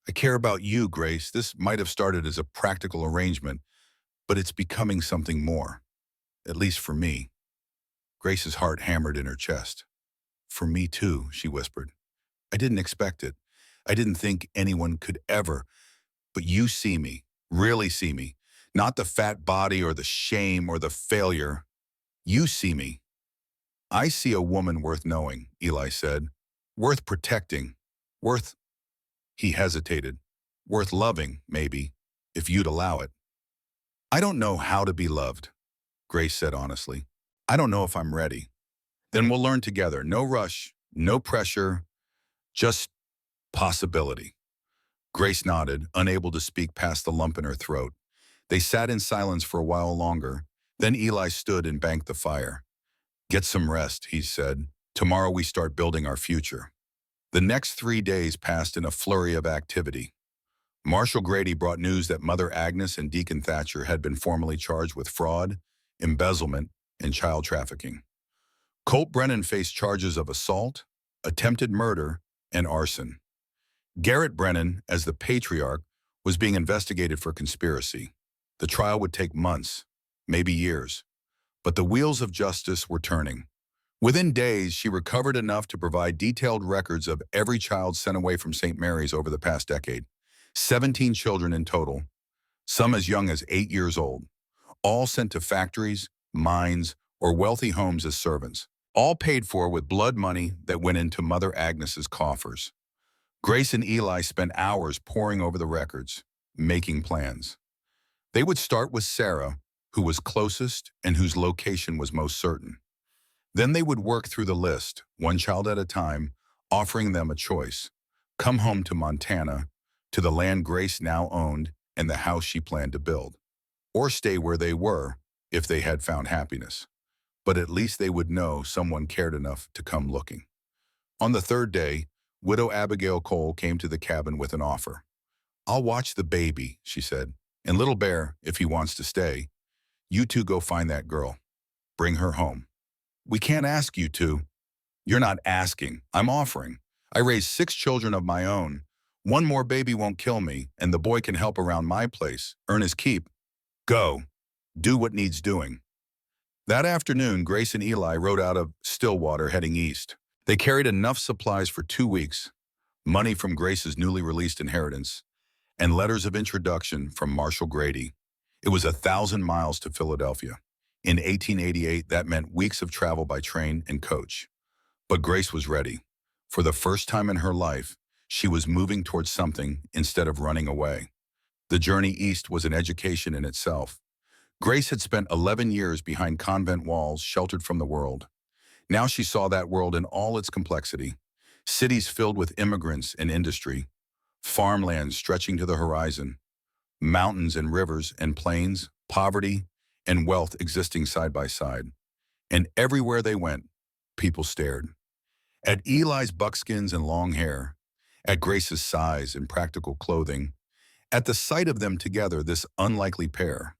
I care about you, Grace. This might have started as a practical arrangement, but it's becoming something more, at least for me. Grace's heart hammered in her chest. For me too, she whispered. I didn't expect it. I didn't think anyone could ever, but you see me, really see me, not the fat body or the shame or the failure. You see me. I see a woman worth knowing, Eli said, worth protecting, worth, he hesitated, worth loving, maybe, if you'd allow it. I don't know how to be loved, Grace said honestly. I don't know if I'm ready. Then we'll learn together. No rush, no pressure, just possibility. Grace nodded, unable to speak past the lump in her throat. They sat in silence for a while longer. Then Eli stood and banked the fire. Get some rest, he said. Tomorrow we start building our future. The next 3 days passed in a flurry of activity. Marshal Grady brought news that Mother Agnes and Deacon Thatcher had been formally charged with fraud, embezzlement, and child trafficking. Colt Brennan faced charges of assault, attempted murder, and arson. Garrett Brennan, as the patriarch, was being investigated for conspiracy. The trial would take months, maybe years. But the wheels of justice were turning. Within days, she recovered enough to provide detailed records of every child sent away from St. Mary's over the past decade. 17 children in total, some as young as 8 years old, all sent to factories, mines, or wealthy homes as servants, all paid for with blood money that went into Mother Agnes's coffers. Grace and Eli spent hours poring over the records, making plans. They would start with Sarah, who was closest and whose location was most certain. Then they would work through the list, one child at a time, offering them a choice. Come home to Montana, to the land Grace now owned and the house she planned to build. Or stay where they were, if they had found happiness. But at least they would know someone cared enough to come looking. On the third day, Widow Abigail Cole came to the cabin with an offer. I'll watch the baby, she said, and Little Bear, if he wants to stay. You two go find that girl. Bring her home. We can't ask you to. You're not asking. I'm offering. I raised 6 children of my own. One more baby won't kill me, and the boy can help around my place, earn his keep. Go. Do what needs doing. That afternoon, Grace and Eli rode out of Stillwater heading east. They carried enough supplies for 2 weeks, money from Grace's newly released inheritance, and letters of introduction from Marshal Grady. It was 1,000 miles to Philadelphia. In 1888, that meant weeks of travel by train and coach. But Grace was ready. For the first time in her life, she was moving towards something instead of running away. The journey east was an education in itself. Grace had spent 11 years behind convent walls, sheltered from the world. Now she saw that world in all its complexity. Cities filled with immigrants and industry, farmlands stretching to the horizon, mountains and rivers and plains, poverty and wealth existing side by side. And everywhere they went, people stared. At Eli's buckskins and long hair, at Grace's size and practical clothing, at the sight of them together, this unlikely pair.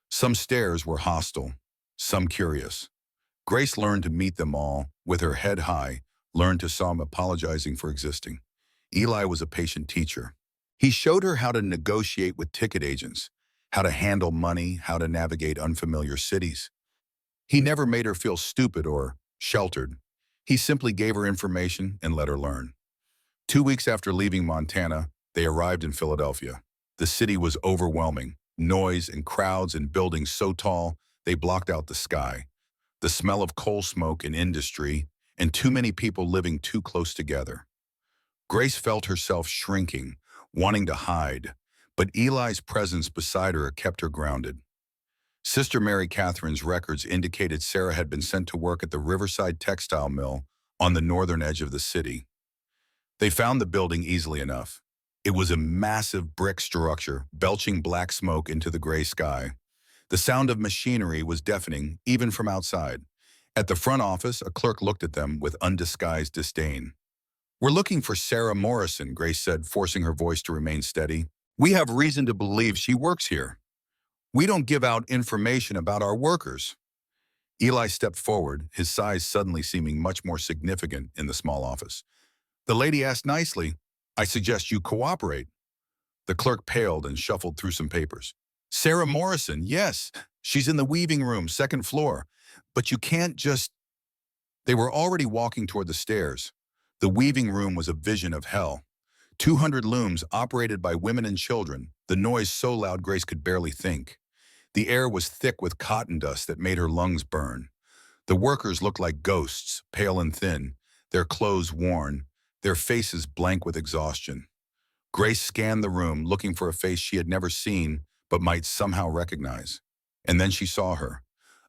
Some stares were hostile, some curious. Grace learned to meet them all, with her head high, learned to saw him apologizing for existing. Eli was a patient teacher. He showed her how to negotiate with ticket agents, how to handle money, how to navigate unfamiliar cities. He never made her feel stupid or sheltered. He simply gave her information and let her learn. 2 weeks after leaving Montana, they arrived in Philadelphia. The city was overwhelming, noise and crowds and buildings so tall they blocked out the sky. The smell of coal smoke and industry, and too many people living too close together. Grace felt herself shrinking, wanting to hide, but Eli's presence beside her kept her grounded. Sister Mary Catherine's records indicated Sarah had been sent to work at the Riverside Textile Mill on the northern edge of the city. They found the building easily enough. It was a massive brick structure, belching black smoke into the gray sky. The sound of machinery was deafening, even from outside. At the front office, a clerk looked at them with undisguised disdain. "We're looking for Sarah Morrison," Grace said, forcing her voice to remain steady. "We have reason to believe she works here. We don't give out information about our workers." Eli stepped forward, his size suddenly seeming much more significant in the small office. "The lady asked nicely. I suggest you cooperate." The clerk paled and shuffled through some papers. "Sarah Morrison, yes, she's in the weaving room, second floor. But you can't just—" They were already walking toward the stairs. The weaving room was a vision of hell. 200 looms operated by women and children, the noise so loud Grace could barely think. The air was thick with cotton dust that made her lungs burn. The workers looked like ghosts, pale and thin, their clothes worn, their faces blank with exhaustion. Grace scanned the room, looking for a face she had never seen but might somehow recognize. And then she saw her,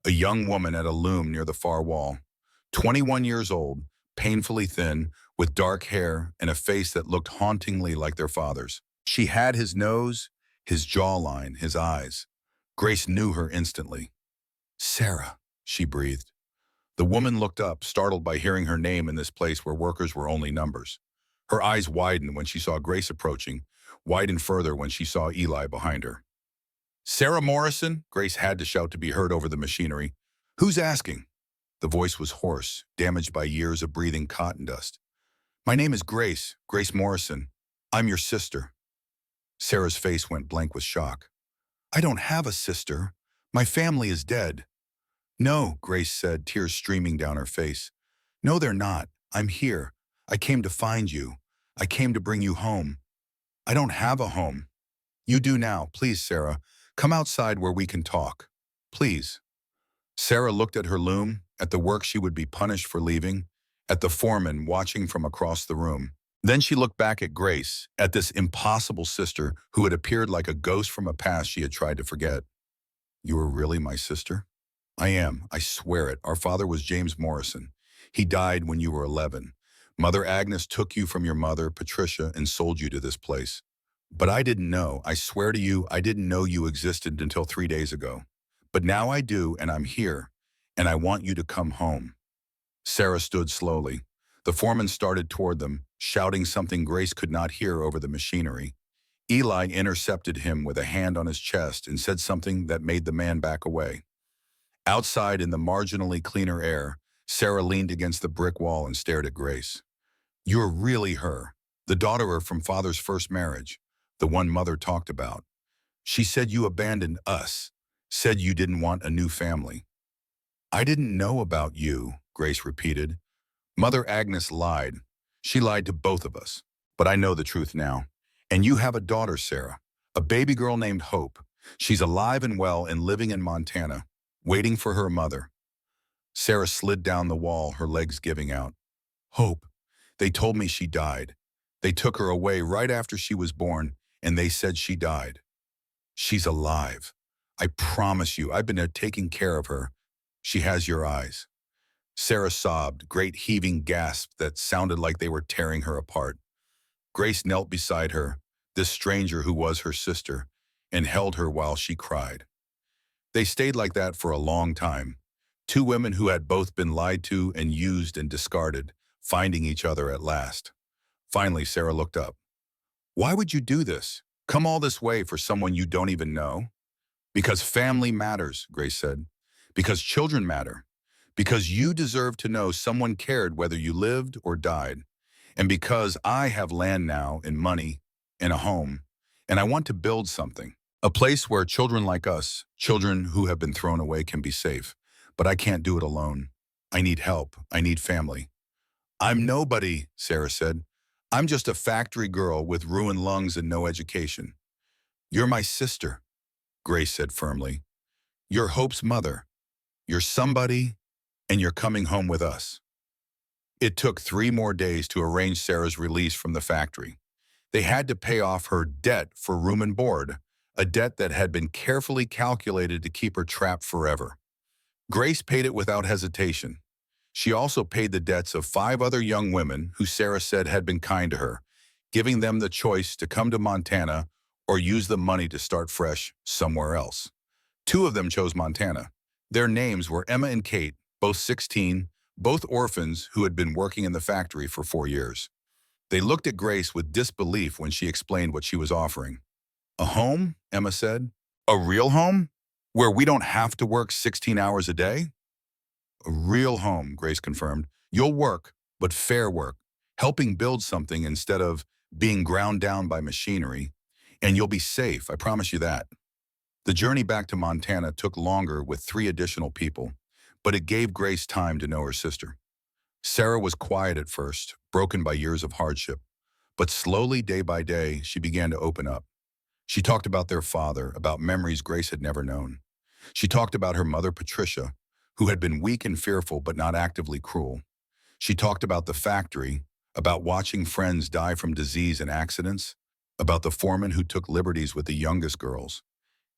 a young woman at a loom near the far wall. 21 years old, painfully thin, with dark hair and a face that looked hauntingly like their father's. She had his nose, his jawline, his eyes. Grace knew her instantly. "Sarah," she breathed. The woman looked up, startled by hearing her name in this place where workers were only numbers. Her eyes widened when she saw Grace approaching, widened further when she saw Eli behind her. "Sarah Morrison?" Grace had to shout to be heard over the machinery. "Who's asking?" The voice was hoarse, damaged by years of breathing cotton dust. "My name is Grace, Grace Morrison. I'm your sister." Sarah's face went blank with shock. "I don't have a sister. My family is dead." "No," Grace said, tears streaming down her face. "No, they're not. I'm here. I came to find you. I came to bring you home." "I don't have a home." "You do now. Please, Sarah. Come outside where we can talk. Please." Sarah looked at her loom, at the work she would be punished for leaving, at the foreman watching from across the room. Then she looked back at Grace, at this impossible sister who had appeared like a ghost from a past she had tried to forget. "You are really my sister?" "I am. I swear it. Our father was James Morrison. He died when you were 11. Mother Agnes took you from your mother, Patricia, and sold you to this place. But I didn't know. I swear to you, I didn't know you existed until 3 days ago. But now I do, and I'm here, and I want you to come home." Sarah stood slowly. The foreman started toward them, shouting something Grace could not hear over the machinery. Eli intercepted him with a hand on his chest and said something that made the man back away. Outside in the marginally cleaner air, Sarah leaned against the brick wall and stared at Grace. "You're really her, the daughter from Father's first marriage, the one Mother talked about. She said you abandoned us, said you didn't want a new family." "I didn't know about you," Grace repeated. "Mother Agnes lied. She lied to both of us. But I know the truth now. And you have a daughter, Sarah, a baby girl named Hope. She's alive and well and living in Montana, waiting for her mother." Sarah slid down the wall, her legs giving out. Hope. They told me she died. They took her away right after she was born, and they said she died. She's alive. I promise you, I've been taking care of her. She has your eyes. Sarah sobbed, great heaving gasps that sounded like they were tearing her apart. Grace knelt beside her, this stranger who was her sister, and held her while she cried. They stayed like that for a long time. Two women who had both been lied to and used and discarded, finding each other at last. Finally, Sarah looked up. Why would you do this? Come all this way for someone you don't even know? Because family matters, Grace said. Because children matter. Because you deserve to know someone cared whether you lived or died. And because I have land now and money and a home, and I want to build something. A place where children like us, children who have been thrown away, can be safe. But I can't do it alone. I need help. I need family. I'm nobody, Sarah said. I'm just a factory girl with ruined lungs and no education. You're my sister, Grace said firmly. You're Hope's mother. You're somebody, and you're coming home with us. It took 3 more days to arrange Sarah's release from the factory. They had to pay off her debt for room and board, a debt that had been carefully calculated to keep her trapped forever. Grace paid it without hesitation. She also paid the debts of 5 other young women who Sarah said had been kind to her, giving them the choice to come to Montana or use the money to start fresh somewhere else. 2 of them chose Montana. Their names were Emma and Kate, both 16, both orphans who had been working in the factory for 4 years. They looked at Grace with disbelief when she explained what she was offering. A home, Emma said. A real home? Where we don't have to work 16 hours a day? A real home, Grace confirmed. You'll work, but fair work, helping build something instead of being ground down by machinery. And you'll be safe, I promise you that. The journey back to Montana took longer with 3 additional people, but it gave Grace time to know her sister. Sarah was quiet at first, broken by years of hardship, but slowly, day by day, she began to open up. She talked about their father, about memories Grace had never known. She talked about her mother, Patricia, who had been weak and fearful but not actively cruel. She talked about the factory, about watching friends die from disease and accidents, about the foreman who took liberties with the youngest girls.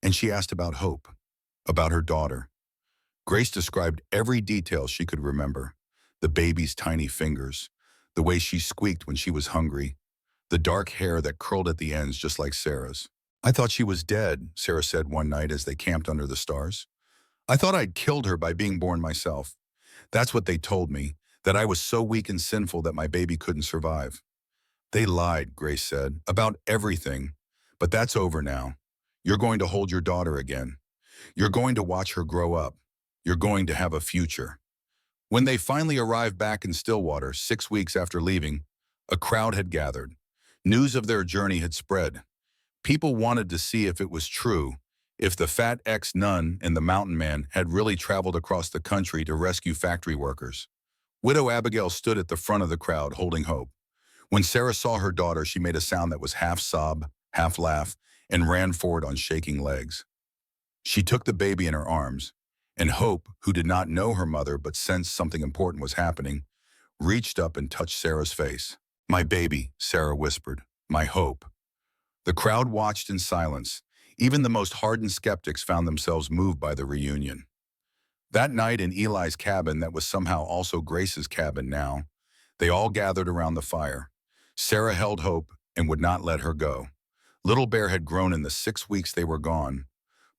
And she asked about Hope, about her daughter. Grace described every detail she could remember: the baby's tiny fingers, the way she squeaked when she was hungry, the dark hair that curled at the ends just like Sarah's. I thought she was dead, Sarah said one night as they camped under the stars. I thought I'd killed her by being born myself. That's what they told me, that I was so weak and sinful that my baby couldn't survive. They lied, Grace said, about everything. But that's over now. You're going to hold your daughter again. You're going to watch her grow up. You're going to have a future. When they finally arrived back in Stillwater 6 weeks after leaving, a crowd had gathered. News of their journey had spread. People wanted to see if it was true, if the fat ex-nun and the mountain man had really traveled across the country to rescue factory workers. Widow Abigail stood at the front of the crowd holding Hope. When Sarah saw her daughter, she made a sound that was half sob, half laugh, and ran forward on shaking legs. She took the baby in her arms, and Hope, who did not know her mother but sensed something important was happening, reached up and touched Sarah's face. "My baby," Sarah whispered, "my Hope." The crowd watched in silence. Even the most hardened skeptics found themselves moved by the reunion. That night in Eli's cabin that was somehow also Grace's cabin now, they all gathered around the fire. Sarah held Hope and would not let her go. Little Bear had grown in the 6 weeks they were gone,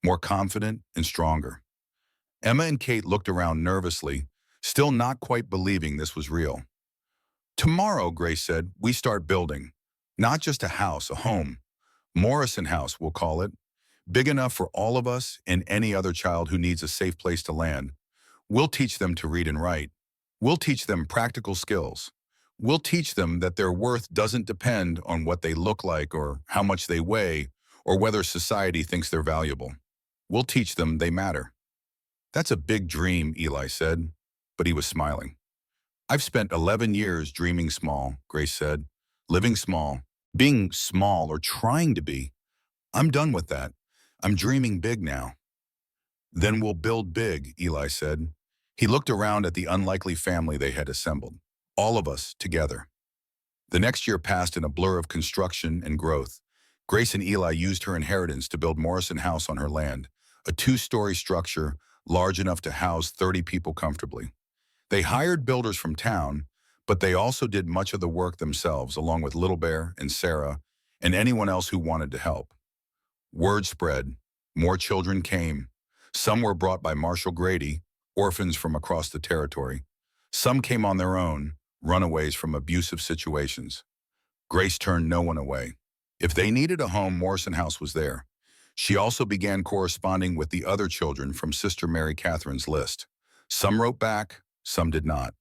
more confident and stronger. Emma and Kate looked around nervously, still not quite believing this was real. "Tomorrow," Grace said, "we start building. Not just a house, a home. Morrison House, we'll call it. Big enough for all of us and any other child who needs a safe place to land. We'll teach them to read and write. We'll teach them practical skills. We'll teach them that their worth doesn't depend on what they look like or how much they weigh or whether society thinks they're valuable. We'll teach them they matter." "That's a big dream," Eli said, but he was smiling. "I've spent 11 years dreaming small," Grace said. "Living small, being small or trying to be. I'm done with that. I'm dreaming big now." "Then we'll build big," Eli said. He looked around at the unlikely family they had assembled. All of us together. The next year passed in a blur of construction and growth. Grace and Eli used her inheritance to build Morrison House on her land, a two-story structure large enough to house 30 people comfortably. They hired builders from town, but they also did much of the work themselves, along with Little Bear and Sarah and anyone else who wanted to help. Word spread. More children came. Some were brought by Marshall Grady, orphans from across the territory. Some came on their own, runaways from abusive situations. Grace turned no one away. If they needed a home, Morrison House was there. She also began corresponding with the other children from Sister Mary Catherine's list. Some wrote back, some did not.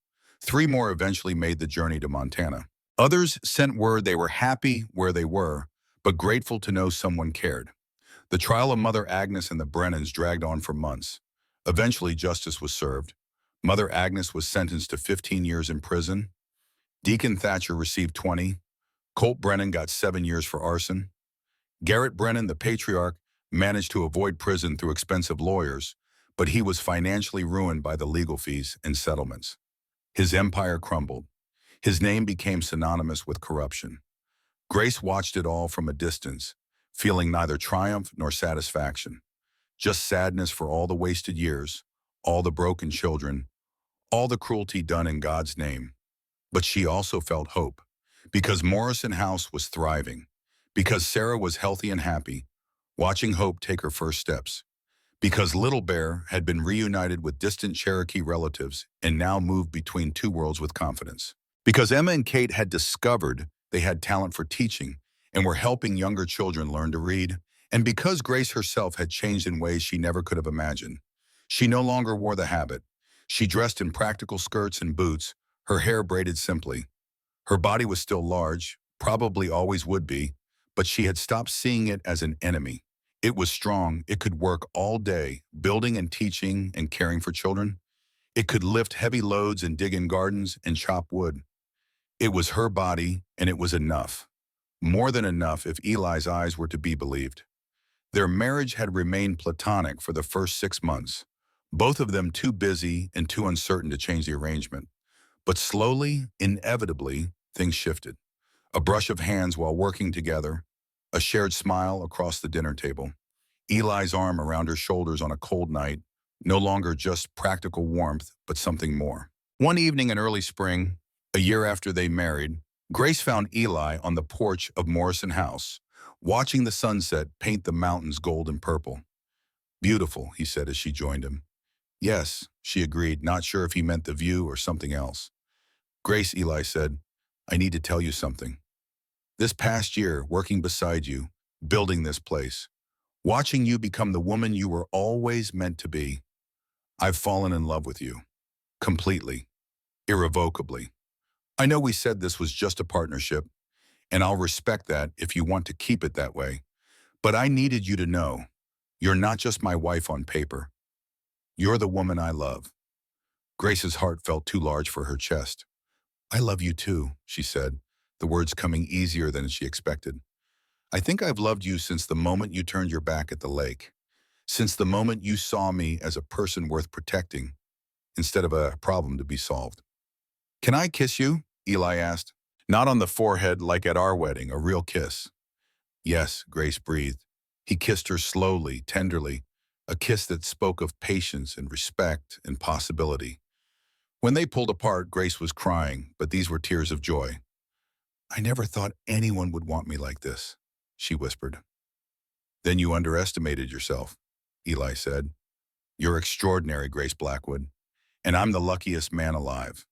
3 more eventually made the journey to Montana. Others sent word they were happy where they were, but grateful to know someone cared. The trial of Mother Agnes and the Brennans dragged on for months. Eventually, justice was served. Mother Agnes was sentenced to 15 years in prison. Deacon Thatcher received 20. Colt Brennan got 7 years for arson. Garrett Brennan, the patriarch, managed to avoid prison through expensive lawyers, but he was financially ruined by the legal fees and settlements. His empire crumbled. His name became synonymous with corruption. Grace watched it all from a distance, feeling neither triumph nor satisfaction, just sadness for all the wasted years, all the broken children, all the cruelty done in God's name. But she also felt hope, because Morrison House was thriving, because Sarah was healthy and happy, watching Hope take her first steps, because Little Bear had been reunited with distant Cherokee relatives and now moved between two worlds with confidence, because Emma and Kate had discovered they had talent for teaching and were helping younger children learn to read, and because Grace herself had changed in ways she never could have imagined. She no longer wore the habit. She dressed in practical skirts and boots, her hair braided simply. Her body was still large, probably always would be, but she had stopped seeing it as an enemy. It was strong. It could work all day, building and teaching and caring for children. It could lift heavy loads and dig in gardens and chop wood. It was her body, and it was enough. More than enough if Eli's eyes were to be believed. Their marriage had remained platonic for the first 6 months, both of them too busy and too uncertain to change the arrangement. But slowly, inevitably, things shifted. A brush of hands while working together, a shared smile across the dinner table, Eli's arm around her shoulders on a cold night, no longer just practical warmth, but something more. One evening in early spring, a year after they married, Grace found Eli on the porch of Morrison House, watching the sunset paint the mountains gold and purple. "Beautiful," he said as she joined him. "Yes," she agreed, not sure if he meant the view or something else. "Grace," Eli said, "I need to tell you something. This past year, working beside you, building this place, watching you become the woman you were always meant to be, I've fallen in love with you. Completely. Irrevocably. I know we said this was just a partnership, and I'll respect that if you want to keep it that way, but I needed you to know, you're not just my wife on paper. You're the woman I love." Grace's heart felt too large for her chest. "I love you too," she said, the words coming easier than she expected. "I think I've loved you since the moment you turned your back at the lake, since the moment you saw me as a person worth protecting instead of a problem to be solved." "Can I kiss you?" Eli asked. "Not on the forehead like at our wedding, a real kiss." "Yes," Grace breathed. He kissed her slowly, tenderly, a kiss that spoke of patience and respect and possibility. When they pulled apart, Grace was crying, but these were tears of joy. "I never thought anyone would want me like this," she whispered. "Then you underestimated yourself," Eli said. "You're extraordinary, Grace Blackwood, and I'm the luckiest man alive."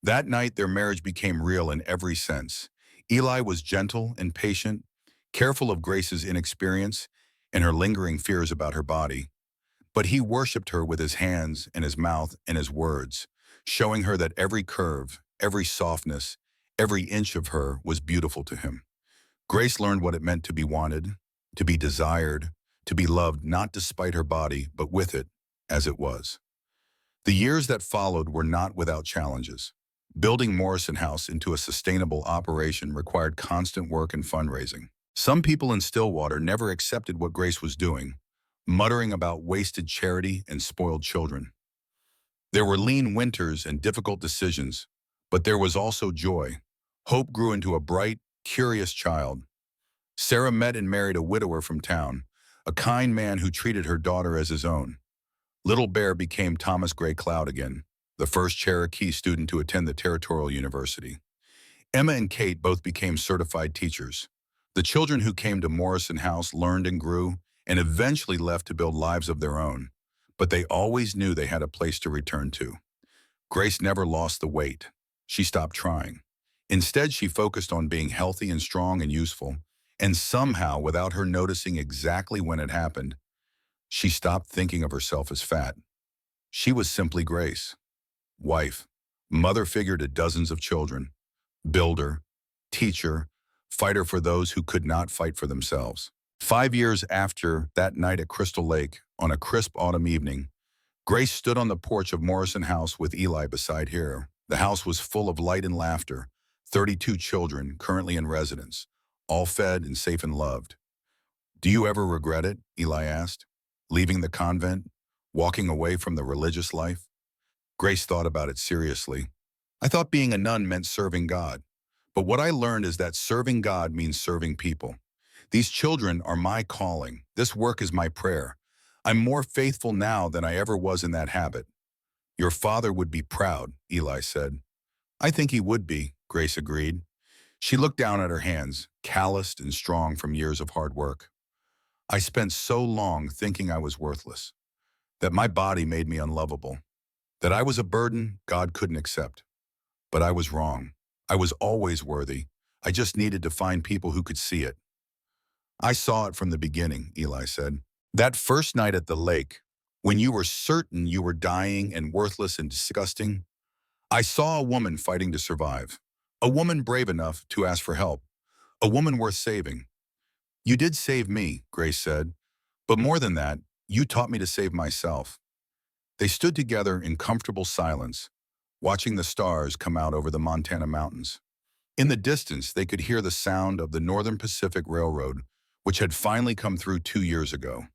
That night, their marriage became real in every sense. Eli was gentle and patient, careful of Grace's inexperience and her lingering fears about her body. But he worshipped her with his hands and his mouth and his words, showing her that every curve, every softness, every inch of her was beautiful to him. Grace learned what it meant to be wanted, to be desired, to be loved not despite her body, but with it, as it was. The years that followed were not without challenges. Building Morrison House into a sustainable operation required constant work and fundraising. Some people in Stillwater never accepted what Grace was doing, muttering about wasted charity and spoiled children. There were lean winters and difficult decisions, But there was also joy. Hope grew into a bright, curious child. Sarah met and married a widower from town, a kind man who treated her daughter as his own. Little Bear became Thomas Gray Cloud again, the first Cherokee student to attend the Territorial University. Emma and Kate both became certified teachers. The children who came to Morrison House learned and grew, and eventually left to build lives of their own. But they always knew they had a place to return to. Grace never lost the weight. She stopped trying. Instead, she focused on being healthy and strong and useful. And somehow, without her noticing exactly when it happened, she stopped thinking of herself as fat. She was simply Grace. Wife, mother figure to dozens of children, builder, teacher, fighter for those who could not fight for themselves. 5 years after that night at Crystal Lake, on a crisp autumn evening, Grace stood on the porch of Morrison House with Eli beside her. The house was full of light and laughter, 32 children currently in residence, all fed and safe and loved. "Do you ever regret it?" Eli asked. "Leaving the convent? Walking away from the religious life?" Grace thought about it seriously. "I thought being a nun meant serving God. But what I learned is that serving God means serving people. These children are my calling. This work is my prayer. I'm more faithful now than I ever was in that habit." "Your father would be proud," Eli said. "I think he would be," Grace agreed. She looked down at her hands, calloused and strong from years of hard work. "I spent so long thinking I was worthless, that my body made me unlovable, that I was a burden God couldn't accept. But I was wrong. I was always worthy. I just needed to find people who could see it." "I saw it from the beginning," Eli said. "That first night at the lake, when you were certain you were dying and worthless and disgusting, I saw a woman fighting to survive. A woman brave enough to ask for help. A woman worth saving. You did save me," Grace said. "But more than that, you taught me to save myself." They stood together in comfortable silence, watching the stars come out over the Montana mountains. In the distance, they could hear the sound of the Northern Pacific Railroad, which had finally come through 2 years ago.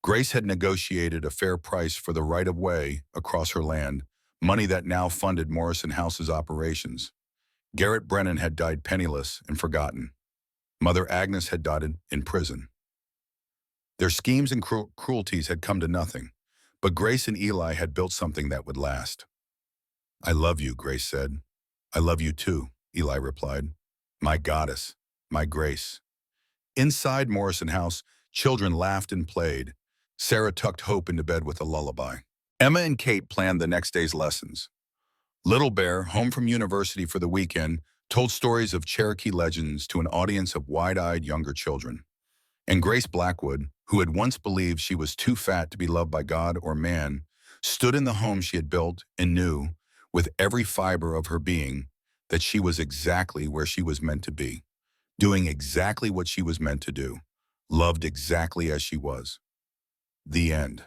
Grace had negotiated a fair price for the right-of-way across her land, money that now funded Morrison House's operations. Garrett Brennan had died penniless and forgotten. Mother Agnes had died in prison. Their schemes and cruelties had come to nothing, but Grace and Eli had built something that would last. "I love you," Grace said. "I love you too," Eli replied. "My goddess, my Grace." Inside Morrison House, children laughed and played. Sarah tucked Hope into bed with a lullaby. Emma and Kate planned the next day's lessons. Little Bear, home from university for the weekend, told stories of Cherokee legends to an audience of wide-eyed younger children. And Grace Blackwood, who had once believed she was too fat to be loved by God or man, stood in the home she had built and knew, with every fiber of her being, that she was exactly where she was meant to be, doing exactly what she was meant to do, loved exactly as she was. The end.